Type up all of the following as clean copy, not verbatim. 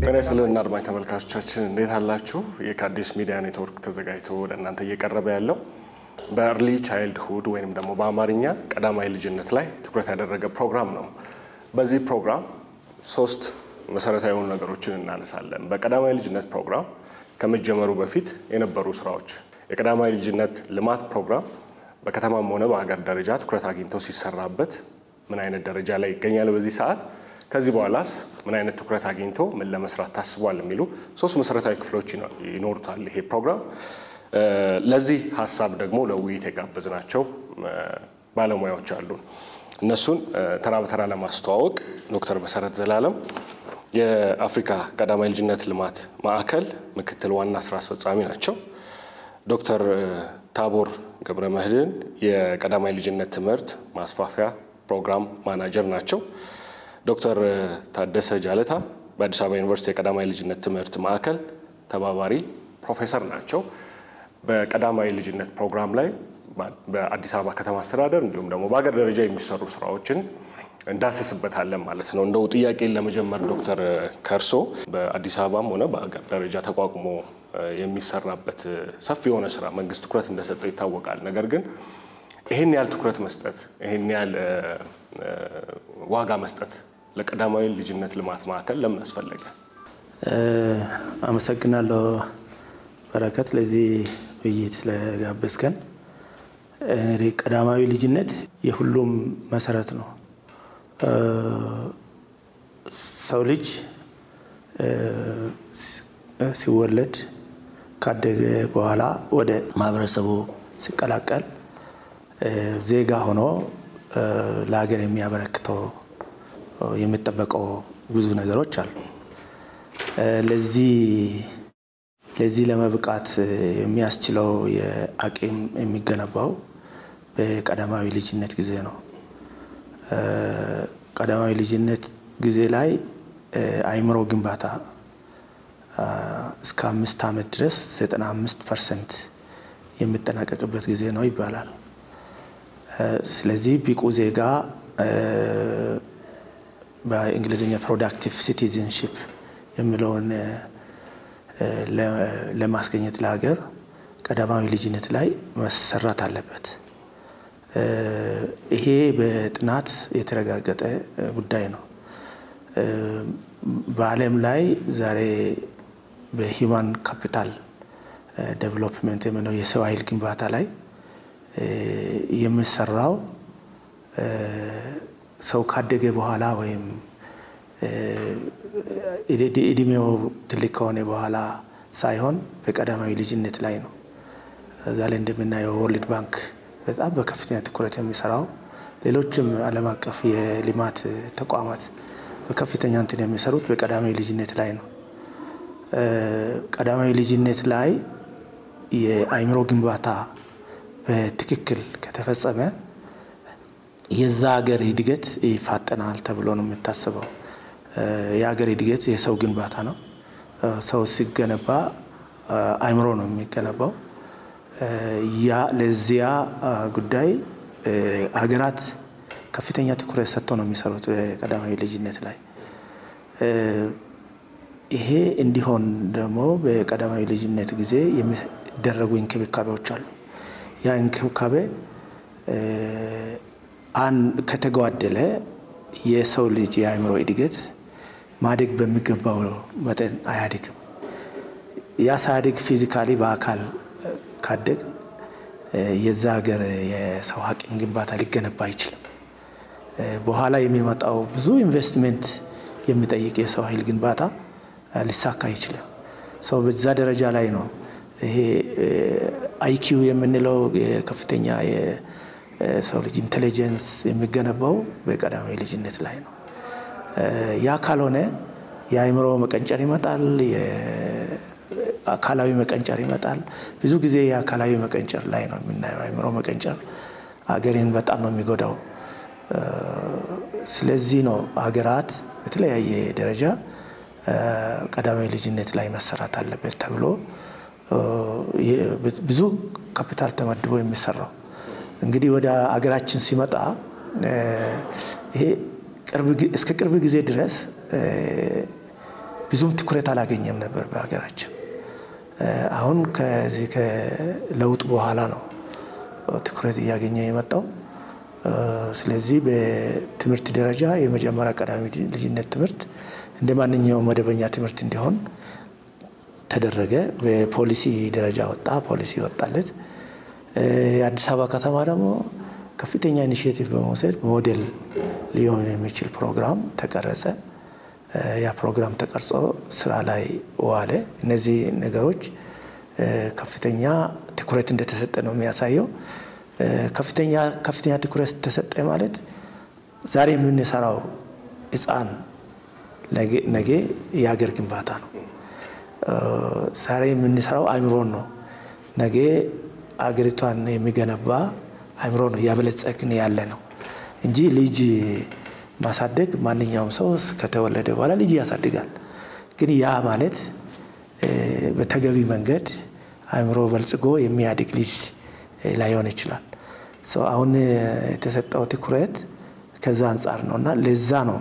ተነስለን አድማጭ ተመልካቾቻችን እንዴት አላችሁ? የካዲስ ሚዲያ ኔትወርክ ተዘጋጅቶ ለእናንተ እየቀረበ ያለው በርሊ ቻይልድሁድ ወይንም ደግሞ በአማርኛ ቀዳማይ ልጅነት ላይ ትኩረት ያደረገ ፕሮግራም ነው። በዚህ ፕሮግራም ሶስት መሰረታዊ ነገሮችን እናነሳለን። በቀዳማይ ልጅነት ፕሮግራም ከመጀመሩ በፊት የነበሩ ስራዎች፣ የቀዳማይ ልጅነት ልማት ፕሮግራም በከተማም ሆነ በአገር ደረጃ ትኩረት አግኝቶ ሲሰራበት ምን አይነት ደረጃ ላይ ይገኛል በዚህ ሰዓት፣ ከዚህ በኋላስ ምን አይነት ትኩረት አግኝቶ ምን ለመስራት ታስቧል የሚሉ ሶስት መሰረታዊ ክፍሎች ይኖሩታል ይሄ ፕሮግራም። ለዚህ ሐሳብ ደግሞ ለውይይት የጋበዝናቸው ባለሙያዎች አሉ። እነሱን ተራ በተራ ለማስተዋወቅ ዶክተር መሰረት ዘላለም የአፍሪካ ቀዳማይ ልጅነት ልማት ማዕከል ምክትል ዋና ስራ አስፈጻሚ ናቸው። ዶክተር ታቦር ገብረመድህን የቀዳማይ ልጅነት ትምህርት ማስፋፊያ ፕሮግራም ማናጀር ናቸው። ዶክተር ታደሰ ጃለታ በአዲስ አበባ ዩኒቨርሲቲ የቀዳማይ ልጅነት ትምህርት ማዕከል ተባባሪ ፕሮፌሰር ናቸው። በቀዳማይ ልጅነት ፕሮግራም ላይ በአዲስ አበባ ከተማ አስተዳደር እንዲሁም ደግሞ በአገር ደረጃ የሚሰሩ ስራዎችን እንዳስስበታለን ማለት ነው። እንደው ጥያቄን ለመጀመር ዶክተር ከርሶ በአዲስ አበባም ሆነ በአገር ደረጃ ተቋቁሞ የሚሰራበት ሰፊ የሆነ ስራ መንግስት ትኩረት እንደሰጠው ይታወቃል። ነገር ግን ይሄን ያህል ትኩረት መስጠት፣ ይሄን ያህል ዋጋ መስጠት ለቀዳማዊ ልጅነት ልማት ማዕከል ለምን አስፈለገ? አመሰግናለሁ በረከት ለዚህ ውይይት ለጋበዝከን። ቀዳማዊ ልጅነት የሁሉም መሰረት ነው። ሰው ልጅ ሲወለድ ካደገ በኋላ ወደ ማህበረሰቡ ሲቀላቀል ዜጋ ሆኖ ለሀገር የሚያበረክተው የሚጠበቀው ብዙ ነገሮች አሉ። ለዚህ ለመብቃት የሚያስችለው የአቅም የሚገነባው በቀዳማዊ ልጅነት ጊዜ ነው። ቀዳማዊ ልጅነት ጊዜ ላይ አእምሮ ግንባታ እስከ 5 ዓመት ድረስ 95% የሚጠናቀቅበት ጊዜ ነው ይባላል። ስለዚህ ብቁ ዜጋ በእንግሊዝኛ ፕሮዳክቲቭ ሲቲዝንሺፕ የሚለውን ለማስገኘት ለሀገር ቀዳማዊ ልጅነት ላይ መሰራት አለበት። ይሄ በጥናት የተረጋገጠ ጉዳይ ነው። በዓለም ላይ ዛሬ በሂውማን ካፒታል ዴቨሎፕመንት የምንለው የሰው ኃይል ግንባታ ላይ የሚሰራው ሰው ካደገ በኋላ ወይም እድሜው ትልቅ ከሆነ በኋላ ሳይሆን በቀዳማዊ ልጅነት ላይ ነው። ዛሬ እንደምናየው ወርልድ ባንክ በጣም በከፍተኛ ትኩረት የሚሰራው፣ ሌሎችም ዓለም አቀፍ የልማት ተቋማት በከፍተኛ እንትን የሚሰሩት በቀዳማዊ ልጅነት ላይ ነው። ቀዳማዊ ልጅነት ላይ የአእምሮ ግንባታ በትክክል ከተፈጸመ የዛ ሀገር እድገት ይፋጠናል ተብሎ ነው የሚታሰበው። የሀገር እድገት የሰው ግንባታ ነው። ሰው ሲገነባ አእምሮ ነው የሚገነባው። ለዚያ ጉዳይ ሀገራት ከፍተኛ ትኩረት ሰጥተው ነው የሚሰሩት በቀዳማዊ ልጅነት ላይ። ይሄ እንዲሆን ደግሞ በቀዳማዊ ልጅነት ጊዜ የሚደረጉ እንክብካቤዎች አሉ። ያ እንክብካቤ ከተጓደለ የሰው ልጅ የአእምሮ እድገት ማደግ በሚገባው መጠን አያድግም። ያ ሳያድግ ፊዚካሊ በአካል ካደግ የዛ ሀገር የሰው አቅም ግንባታ ሊገነባ አይችልም። በኋላ የሚመጣው ብዙ ኢንቨስትመንት የሚጠይቅ የሰው ኃይል ግንባታ ሊሳካ አይችልም። ሰው በዛ ደረጃ ላይ ነው። ይሄ አይኪው የምንለው ከፍተኛ የሰው ልጅ ኢንተለጀንስ የሚገነባው በቀዳማዊ ልጅነት ላይ ነው። ያ ካልሆነ የአእምሮ መቀንጨር ይመጣል፣ የአካላዊ መቀንጨር ይመጣል። ብዙ ጊዜ የአካላዊ መቀንጨር ላይ ነው የምናየው። አእምሮ መቀንጨር አገርን በጣም ነው የሚጎዳው። ስለዚህ ነው ሀገራት በተለያየ ደረጃ ቀዳማዊ ልጅነት ላይ መሰራት አለበት ተብሎ ብዙ ካፒታል ተመድቦ የሚሰራው። እንግዲህ ወደ አገራችን ሲመጣ ይሄ እስከ ቅርብ ጊዜ ድረስ ብዙም ትኩረት አላገኘም ነበር በሀገራችን። አሁን ከዚህ ከለውጥ በኋላ ነው ትኩረት እያገኘ የመጣው። ስለዚህ በትምህርት ደረጃ የመጀመሪያ ቀዳሚ ልጅነት ትምህርት እንደማንኛውም መደበኛ ትምህርት እንዲሆን ተደረገ። በፖሊሲ ደረጃ ፖሊሲ ወጣለት። የአዲስ አበባ ከተማ ደግሞ ከፍተኛ ኢኒሺዬቲቭ በመውሰድ ሞዴል ሊሆን የሚችል ፕሮግራም ተቀረጸ። ያ ፕሮግራም ተቀርጾ ስራ ላይ ዋለ። እነዚህ ነገሮች ከፍተኛ ትኩረት እንደተሰጠ ነው የሚያሳየው። ከፍተኛ ትኩረት ተሰጠ ማለት ዛሬ የምንሰራው ሕፃን ነገ የሀገር ግንባታ ነው። ዛሬ የምንሰራው አእምሮን ነው። ነገ አገሪቷን የሚገነባ አእምሮ ነው ያበለጸግን ያለ ነው እንጂ ልጅ ማሳደግ ማንኛውም ሰው ከተወለደ በኋላ ልጅ ያሳድጋል። ግን ያ ማለት በተገቢ መንገድ አእምሮ በልጽጎ የሚያድግ ልጅ ላይሆን ይችላል። አሁን የተሰጠው ትኩረት ከዛ አንፃር ነውና ለዛ ነው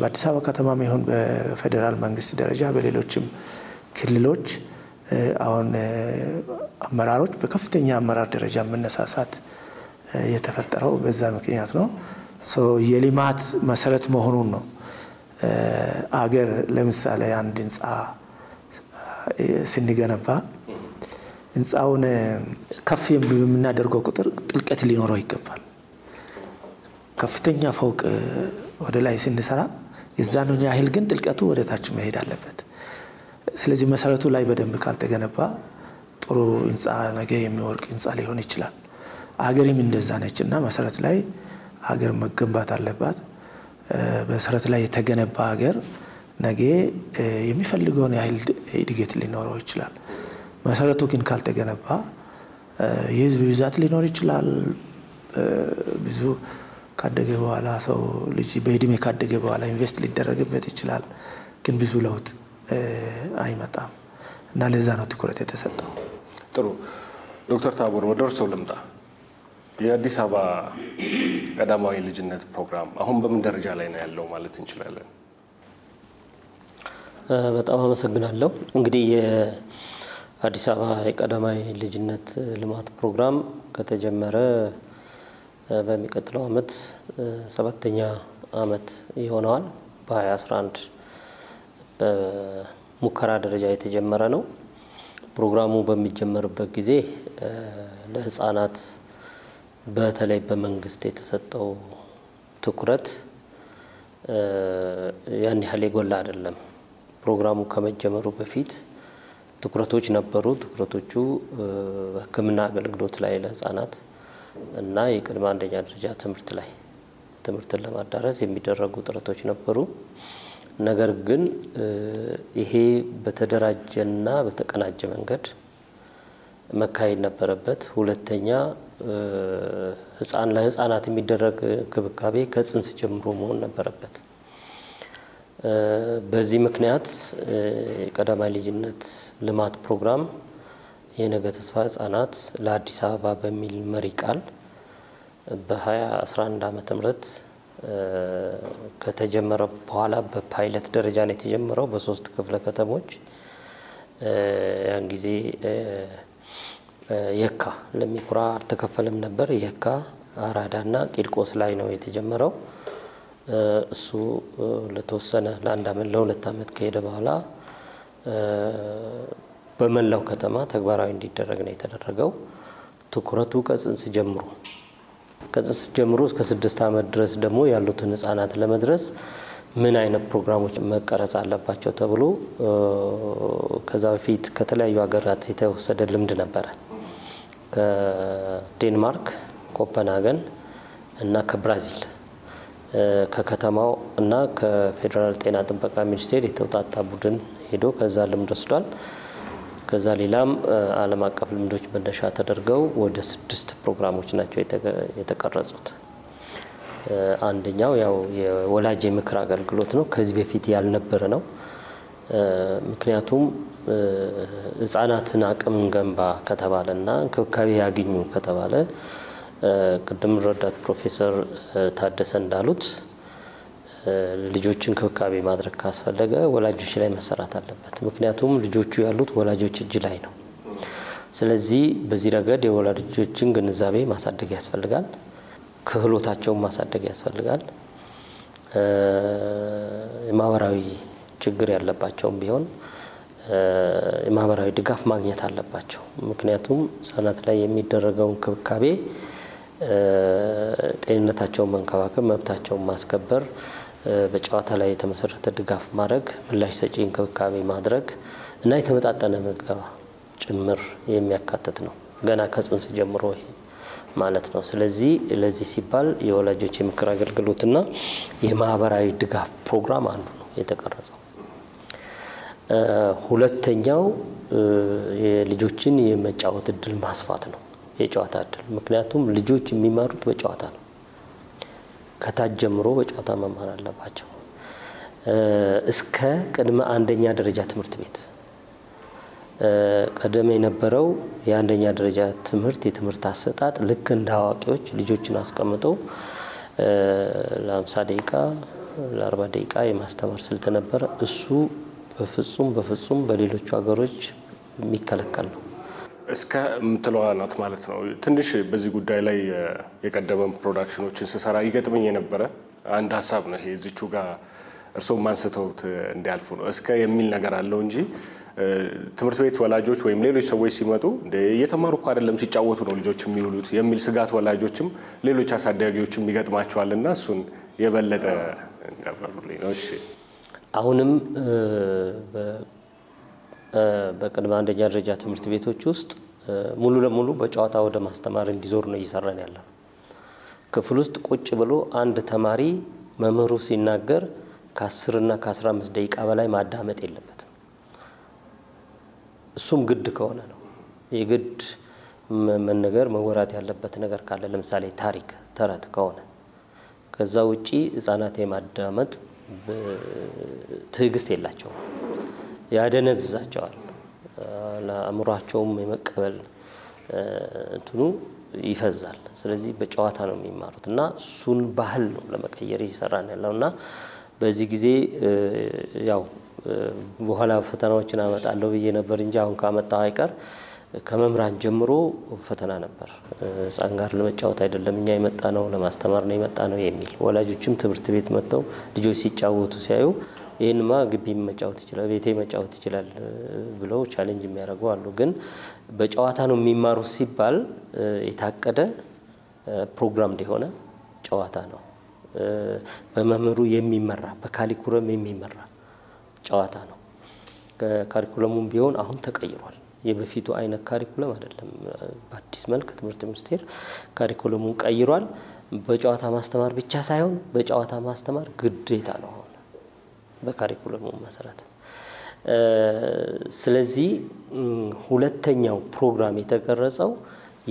በአዲስ አበባ ከተማም ይሁን በፌደራል መንግስት ደረጃ በሌሎችም ክልሎች አሁን አመራሮች በከፍተኛ አመራር ደረጃ መነሳሳት የተፈጠረው በዛ ምክንያት ነው። የልማት መሰረት መሆኑን ነው። አገር ለምሳሌ አንድ ህንጻ ስንገነባ ህንጻውን ከፍ በምናደርገው ቁጥር ጥልቀት ሊኖረው ይገባል። ከፍተኛ ፎቅ ወደ ላይ ስንሰራ የዛኑን ያህል ግን ጥልቀቱ ወደ ታች መሄድ አለበት። ስለዚህ መሰረቱ ላይ በደንብ ካልተገነባ ጥሩ ህንጻ ነገ የሚወርቅ ህንጻ ሊሆን ይችላል። አገርም እንደዛ ነችና መሰረት ላይ አገር መገንባት አለባት። በመሰረት ላይ የተገነባ አገር ነገ የሚፈልገውን ያህል እድገት ሊኖረው ይችላል። መሰረቱ ግን ካልተገነባ የህዝብ ብዛት ሊኖር ይችላል። ብዙ ካደገ በኋላ ሰው ልጅ በእድሜ ካደገ በኋላ ኢንቨስት ሊደረግበት ይችላል። ግን ብዙ ለውጥ አይመጣም እና ለዛ ነው ትኩረት የተሰጠው። ጥሩ ዶክተር ታቦር ወደ እርስዎ ልምጣ። የአዲስ አበባ ቀዳማዊ ልጅነት ፕሮግራም አሁን በምን ደረጃ ላይ ነው ያለው ማለት እንችላለን? በጣም አመሰግናለሁ። እንግዲህ የአዲስ አበባ የቀዳማዊ ልጅነት ልማት ፕሮግራም ከተጀመረ በሚቀጥለው አመት 7ኛ አመት ይሆናል። በ2011 በሙከራ ደረጃ የተጀመረ ነው። ፕሮግራሙ በሚጀመርበት ጊዜ ለህፃናት በተለይ በመንግስት የተሰጠው ትኩረት ያን ያህል የጎላ አይደለም። ፕሮግራሙ ከመጀመሩ በፊት ትኩረቶች ነበሩ። ትኩረቶቹ በሕክምና አገልግሎት ላይ ለህፃናት እና የቅድመ አንደኛ ደረጃ ትምህርት ላይ ትምህርትን ለማዳረስ የሚደረጉ ጥረቶች ነበሩ። ነገር ግን ይሄ በተደራጀና በተቀናጀ መንገድ መካሄድ ነበረበት። ሁለተኛ ለህፃናት የሚደረግ ክብካቤ ከጽንስ ጀምሮ መሆን ነበረበት። በዚህ ምክንያት ቀዳማዊ ልጅነት ልማት ፕሮግራም የነገ ተስፋ ህፃናት ለአዲስ አበባ በሚል መሪ ቃል በ2011 ዓመተ ምህረት ከተጀመረ በኋላ በፓይለት ደረጃ ነው የተጀመረው በ3 ክፍለ ከተሞች። ያን ጊዜ የካ ለሚኩራ አልተከፈለም ነበር። የካ አራዳና ቂርቆስ ላይ ነው የተጀመረው። እሱ ለተወሰነ ለአንድ አመት ለሁለት አመት ከሄደ በኋላ በመላው ከተማ ተግባራዊ እንዲደረግ ነው የተደረገው። ትኩረቱ ከጽንስ ጀምሮ እስከ 6 አመት ድረስ ደግሞ ያሉትን ህፃናት ለመድረስ ምን አይነት ፕሮግራሞች መቀረጽ አለባቸው ተብሎ ከዛ በፊት ከተለያዩ ሀገራት የተወሰደ ልምድ ነበር። ከዴንማርክ፣ ኮፐንሃገን እና ከብራዚል ከከተማው እና ከፌደራል ጤና ጥበቃ ሚኒስቴር የተውጣጣ ቡድን ሄዶ ከዛ ልምድ ወስዷል። ከዛ ሌላም ዓለም አቀፍ ልምዶች መነሻ ተደርገው ወደ 6 ፕሮግራሞች ናቸው የተቀረጹት። አንደኛው ያው የወላጅ ምክር አገልግሎት ነው። ከዚህ በፊት ያልነበረ ነው። ምክንያቱም ህፃናትን አቅም ገንባ ከተባለና እንክብካቤ ያገኙ ከተባለ ቅድም ረዳት ፕሮፌሰር ታደሰ እንዳሉት ልጆችን እንክብካቤ ማድረግ ካስፈለገ ወላጆች ላይ መሰራት አለበት። ምክንያቱም ልጆቹ ያሉት ወላጆች እጅ ላይ ነው። ስለዚህ በዚህ ረገድ የወላጆችን ግንዛቤ ማሳደግ ያስፈልጋል፣ ክህሎታቸውን ማሳደግ ያስፈልጋል። የማህበራዊ ችግር ያለባቸውም ቢሆን የማህበራዊ ድጋፍ ማግኘት አለባቸው። ምክንያቱም ህጻናት ላይ የሚደረገው እንክብካቤ ጤንነታቸውን መንከባከብ፣ መብታቸውን ማስከበር፣ በጨዋታ ላይ የተመሰረተ ድጋፍ ማድረግ፣ ምላሽ ሰጪ እንክብካቤ ማድረግ እና የተመጣጠነ ምገባ ጭምር የሚያካትት ነው። ገና ከጽንስ ጀምሮ ይሄ ማለት ነው። ስለዚህ ለዚህ ሲባል የወላጆች የምክር አገልግሎትና የማህበራዊ ድጋፍ ፕሮግራም አንዱ ነው የተቀረጸው። ሁለተኛው የልጆችን የመጫወት እድል ማስፋት ነው፣ የጨዋታ እድል። ምክንያቱም ልጆች የሚማሩት በጨዋታ ነው። ከታች ጀምሮ በጨዋታ መማር አለባቸው። እስከ ቅድመ አንደኛ ደረጃ ትምህርት ቤት ቀደም የነበረው የአንደኛ ደረጃ የትምህርት አሰጣጥ ልክ እንደ አዋቂዎች ልጆችን አስቀምጠው ለ50 ደቂቃ ለ40 ደቂቃ የማስተማር ስልት ነበር። እሱ በፍጹም በሌሎች ሀገሮች የሚከለከል ነው። እስከ ምትለዋናት ማለት ነው። ትንሽ በዚህ ጉዳይ ላይ የቀደመ ፕሮዳክሽኖችን ስሰራ ይገጥመኝ የነበረ አንድ ሀሳብ ነው። ይሄ እዚቹ ጋር እርሶም ማንስተውት እንዲያልፉ ነው። እስከ የሚል ነገር አለው እንጂ ትምህርት ቤት ወላጆች ወይም ሌሎች ሰዎች ሲመጡ እየተማሩ እኮ አይደለም ሲጫወቱ ነው ልጆች የሚውሉት የሚል ስጋት ወላጆችም ሌሎች አሳዳጊዎችም ይገጥማቸዋልና እሱን የበለጠ እንዲያብራሩልኝ ነው። እሺ አሁንም በቅድመ አንደኛ ደረጃ ትምህርት ቤቶች ውስጥ ሙሉ ለሙሉ በጨዋታ ወደ ማስተማር እንዲዞር ነው እየሰራን ያለው። ክፍል ውስጥ ቁጭ ብሎ አንድ ተማሪ መምህሩ ሲናገር ከ10 እና ከ15 ደቂቃ በላይ ማዳመጥ የለበትም። እሱም ግድ ከሆነ ነው። የግድ መነገር መወራት ያለበት ነገር ካለ ለምሳሌ ታሪክ ተረት ከሆነ ከዛ ውጪ ህፃናት የማዳመጥ ትዕግስት የላቸውም፣ ያደነዝዛቸዋል። ለአእምሯቸውም የመቀበል እንትኑ ይፈዛል። ስለዚህ በጨዋታ ነው የሚማሩት እና እሱን ባህል ነው ለመቀየር እየሰራን ያለውና በዚህ ጊዜ ያው በኋላ ፈተናዎችን አመጣለሁ ብዬ ነበር እንጂ አሁን ካመጣው አይቀር ከመምራን ጀምሮ ፈተና ነበር። ህፃን ጋር ለመጫወት አይደለም እኛ የመጣ ነው ለማስተማር ነው የመጣ ነው የሚል ወላጆችም ትምህርት ቤት መጥተው ልጆች ሲጫወቱ ሲያዩ ይሄንማ ግቢ መጫወት ይችላል ቤቴ መጫወት ይችላል ብለው ቻሌንጅ የሚያደርጉ አሉ። ግን በጨዋታ ነው የሚማሩት ሲባል የታቀደ ፕሮግራም እንደሆነ ጨዋታ ነው። በመምህሩ የሚመራ በካሪኩለም የሚመራ ጨዋታ ነው። ካሪኩለሙም ቢሆን አሁን ተቀይሯል። የበፊቱ አይነት ካሪኩለም አይደለም። በአዲስ መልክ ትምህርት ሚኒስቴር ካሪኩለሙን ቀይሯል። በጨዋታ ማስተማር ብቻ ሳይሆን በጨዋታ ማስተማር ግዴታ ነው በካሪኩለሙ መሰረት። ስለዚህ ሁለተኛው ፕሮግራም የተቀረጸው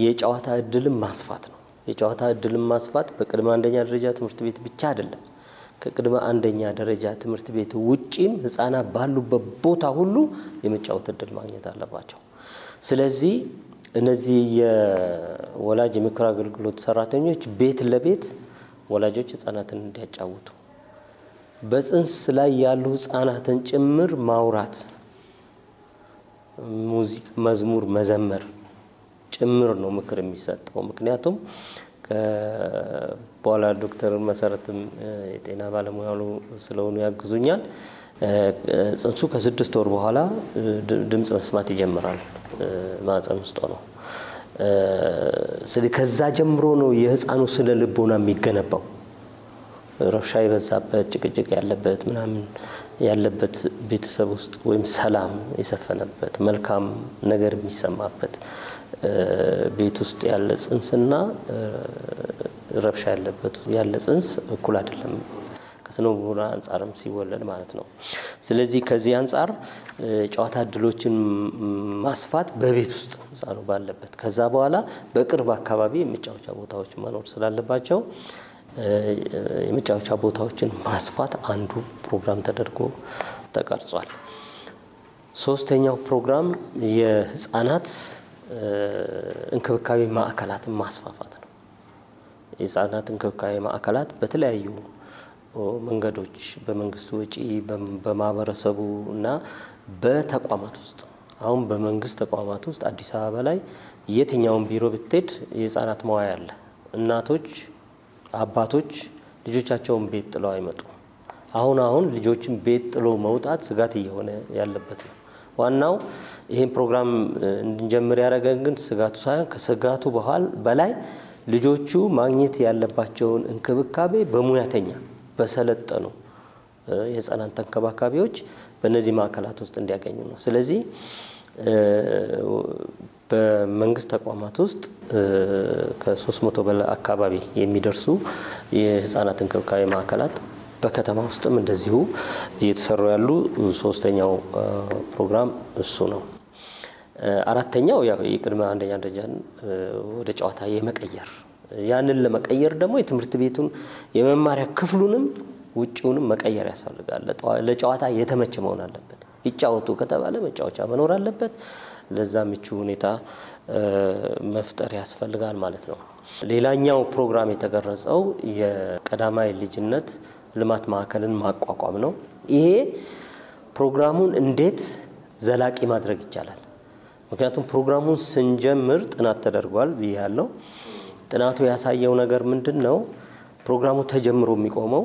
የጨዋታ እድልን ማስፋት ነው። የጨዋታ እድልን ማስፋት በቅድመ አንደኛ ደረጃ ትምህርት ቤት ብቻ አይደለም። ከቅድመ አንደኛ ደረጃ ትምህርት ቤት ውጪም ህፃናት ባሉበት ቦታ ሁሉ የመጫወት እድል ማግኘት አለባቸው። ስለዚህ እነዚህ የወላጅ ምክር አገልግሎት ሰራተኞች ቤት ለቤት ወላጆች ህፃናትን እንዲያጫውቱ በጽንስ ላይ ያሉ ህፃናትን ጭምር ማውራት፣ ሙዚቃ መዝሙር መዘመር ጭምር ነው ምክር የሚሰጠው። ምክንያቱም በኋላ ዶክተር መሰረትም የጤና ባለሙያው ስለሆኑ ያግዙኛል። ጽንሱ ከ6 ወር በኋላ ድምጽ መስማት ይጀምራል ማህፀን ውስጥ ነው። ስለዚህ ከዛ ጀምሮ ነው የህፃኑ ስነ ልቦና የሚገነባው። ረብሻ የበዛበት ጭቅጭቅ ያለበት ምናምን ያለበት ቤተሰብ ውስጥ ወይም ሰላም የሰፈነበት መልካም ነገር የሚሰማበት ቤት ውስጥ ያለ ጽንስና ረብሻ ያለበት ያለ ጽንስ እኩል አይደለም ከስነልቦና አንፃርም ሲወለድ ማለት ነው። ስለዚህ ከዚህ አንፃር ጨዋታ እድሎችን ማስፋት በቤት ውስጥ ህፃኑ ባለበት ከዛ በኋላ በቅርብ አካባቢ የመጫወቻ ቦታዎች መኖር ስላለባቸው የመጫወቻ ቦታዎችን ማስፋት አንዱ ፕሮግራም ተደርጎ ተቀርጿል። ሶስተኛው ፕሮግራም የህፃናት እንክብካቤ ማዕከላትን ማስፋፋት ነው። የህፃናት እንክብካቤ ማዕከላት በተለያዩ መንገዶች በመንግስት ወጪ በማህበረሰቡ እና በተቋማት ውስጥ አሁን በመንግስት ተቋማት ውስጥ አዲስ አበባ ላይ የትኛውን ቢሮ ብትሄድ የህፃናት መዋያ አለ። እናቶች አባቶች ልጆቻቸውን ቤት ጥለው አይመጡ። አሁን ልጆችን ቤት ጥሎ መውጣት ስጋት እየሆነ ያለበት ነው። ዋናው ይሄን ፕሮግራም እንድንጀምር ያደረገን ግን ስጋቱ ሳይሆን ከስጋቱ በላይ ልጆቹ ማግኘት ያለባቸውን እንክብካቤ በሙያተኛ በሰለጠኑ የህፃናት ተንከባካቢዎች በእነዚህ ማዕከላት ውስጥ እንዲያገኙ ነው። ስለዚህ በመንግስት ተቋማት ውስጥ ከ300 በላይ አካባቢ የሚደርሱ የህፃናት እንክብካቤ ማዕከላት በከተማ ውስጥም እንደዚሁ እየተሰሩ ያሉ ሶስተኛው ፕሮግራም እሱ ነው። አራተኛው ያው የቅድመ አንደኛ ደረጃን ወደ ጨዋታ የመቀየር ያንን ለመቀየር ደግሞ የትምህርት ቤቱን የመማሪያ ክፍሉንም ውጪውንም መቀየር ያስፈልጋል። ለጨዋታ የተመቸ መሆን አለበት። ይጫወቱ ከተባለ መጫወቻ መኖር አለበት። ለዛ ምቹ ሁኔታ መፍጠር ያስፈልጋል ማለት ነው። ሌላኛው ፕሮግራም የተገረጸው የቀዳማይ ልጅነት ልማት ማዕከልን ማቋቋም ነው። ይሄ ፕሮግራሙን እንዴት ዘላቂ ማድረግ ይቻላል? ምክንያቱም ፕሮግራሙን ስንጀምር ጥናት ተደርጓል ብያለሁ። ጥናቱ ያሳየው ነገር ምንድነው? ፕሮግራሙ ተጀምሮ የሚቆመው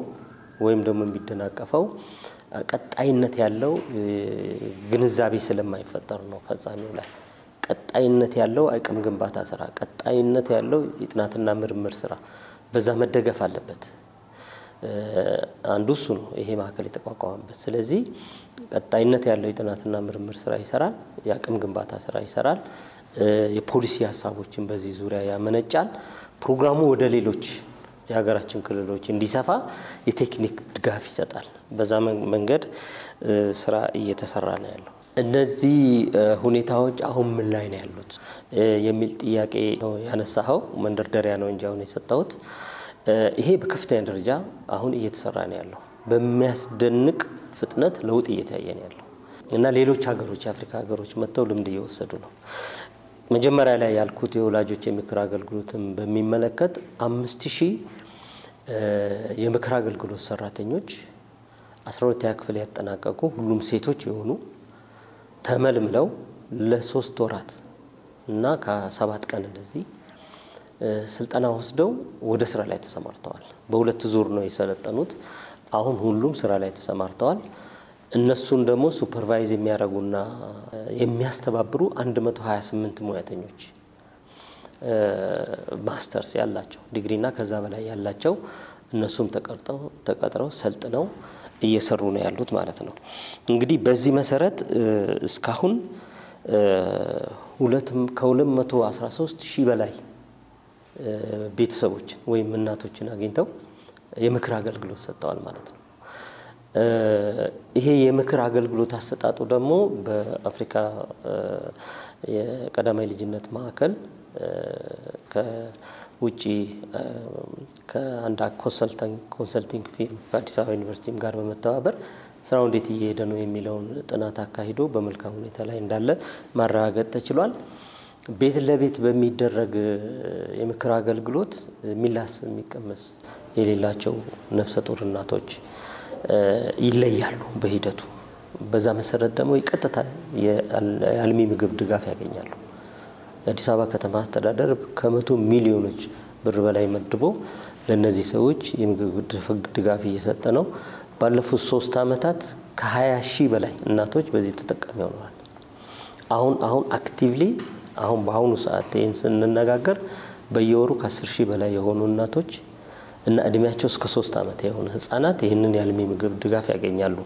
ወይም ደግሞ የሚደናቀፈው ቀጣይነት ያለው ግንዛቤ ስለማይፈጠር ነው። ፈጻሚው ላይ ቀጣይነት ያለው አቅም ግንባታ ስራ፣ ቀጣይነት ያለው የጥናትና ምርምር ስራ በዛ መደገፍ አለበት። አንዱ እሱ ነው ይሄ ማዕከል የተቋቋመበት። ስለዚህ ቀጣይነት ያለው የጥናትና ምርምር ስራ ይሰራል፣ የአቅም ግንባታ ስራ ይሰራል፣ የፖሊሲ ሐሳቦችን በዚህ ዙሪያ ያመነጫል። ፕሮግራሙ ወደ ሌሎች የሀገራችን ክልሎች እንዲሰፋ የቴክኒክ ድጋፍ ይሰጣል። በዛ መንገድ ስራ እየተሰራ ነው ያለው። እነዚህ ሁኔታዎች አሁን ምን ላይ ነው ያሉት የሚል ጥያቄ ያነሳው መንደርደሪያ ነው እንጂ አሁን የሰጣሁት ይሄ በከፍተኛ ደረጃ አሁን እየተሰራ ነው ያለው። በሚያስደንቅ ፍጥነት ለውጥ እየታየ ነው ያለው እና ሌሎች ሀገሮች የአፍሪካ ሀገሮች መጥተው ልምድ እየወሰዱ ነው። መጀመሪያ ላይ ያልኩት የወላጆች የምክር አገልግሎትን በሚመለከት 5000 የምክር አገልግሎት ሰራተኞች 12ኛ ክፍል ያጠናቀቁ ሁሉም ሴቶች የሆኑ ተመልምለው ለ3 ወራት እና ከ7 ቀን እንደዚህ ስልጠና ወስደው ወደ ስራ ላይ ተሰማርተዋል። በሁለት ዙር ነው የሰለጠኑት። አሁን ሁሉም ስራ ላይ ተሰማርተዋል። እነሱን ደግሞ ሱፐርቫይዝ የሚያደርጉና የሚያስተባብሩ 128 ሙያተኞች ማስተርስ ያላቸው ዲግሪና ከዛ በላይ ያላቸው እነሱም ተቀጥረው ሰልጥነው እየሰሩ ነው ያሉት ማለት ነው። እንግዲህ በዚህ መሰረት እስካሁን ከ213,000 በላይ ቤተሰቦችን ወይም እናቶችን አግኝተው የምክር አገልግሎት ሰጥተዋል ማለት ነው። ይሄ የምክር አገልግሎት አሰጣጡ ደግሞ በአፍሪካ የቀዳማይ ልጅነት ማዕከል ከውጪ ከአንድ ኮንሰልቲንግ ፊርም ከአዲስ አበባ ዩኒቨርሲቲም ጋር በመተባበር ስራው እንዴት እየሄደ ነው የሚለውን ጥናት አካሂዶ በመልካም ሁኔታ ላይ እንዳለ ማረጋገጥ ተችሏል። ቤት ለቤት በሚደረግ የምክር አገልግሎት ሚላስ የሚቀመስ የሌላቸው ነፍሰ ጡር እናቶች ይለያሉ በሂደቱ። በዛ መሰረት ደግሞ የቀጥታ የአልሚ ምግብ ድጋፍ ያገኛሉ። አዲስ አበባ ከተማ አስተዳደር ከ100 ሚሊዮኖች ብር በላይ መድቦ ለነዚህ ሰዎች የምግብ ድጋፍ እየሰጠ ነው። ባለፉት 3 አመታት ከ20,000 በላይ እናቶች በዚህ ተጠቃሚ ሆነዋል። አሁን አክቲቭሊ በአሁኑ ሰዓት ይህን ስንነጋገር በየወሩ ከ10,000 በላይ የሆኑ እናቶች እና እድሜያቸው እስከ 3 አመት የሆኑ ህፃናት ይህንን የአልሚ ምግብ ድጋፍ ያገኛሉ።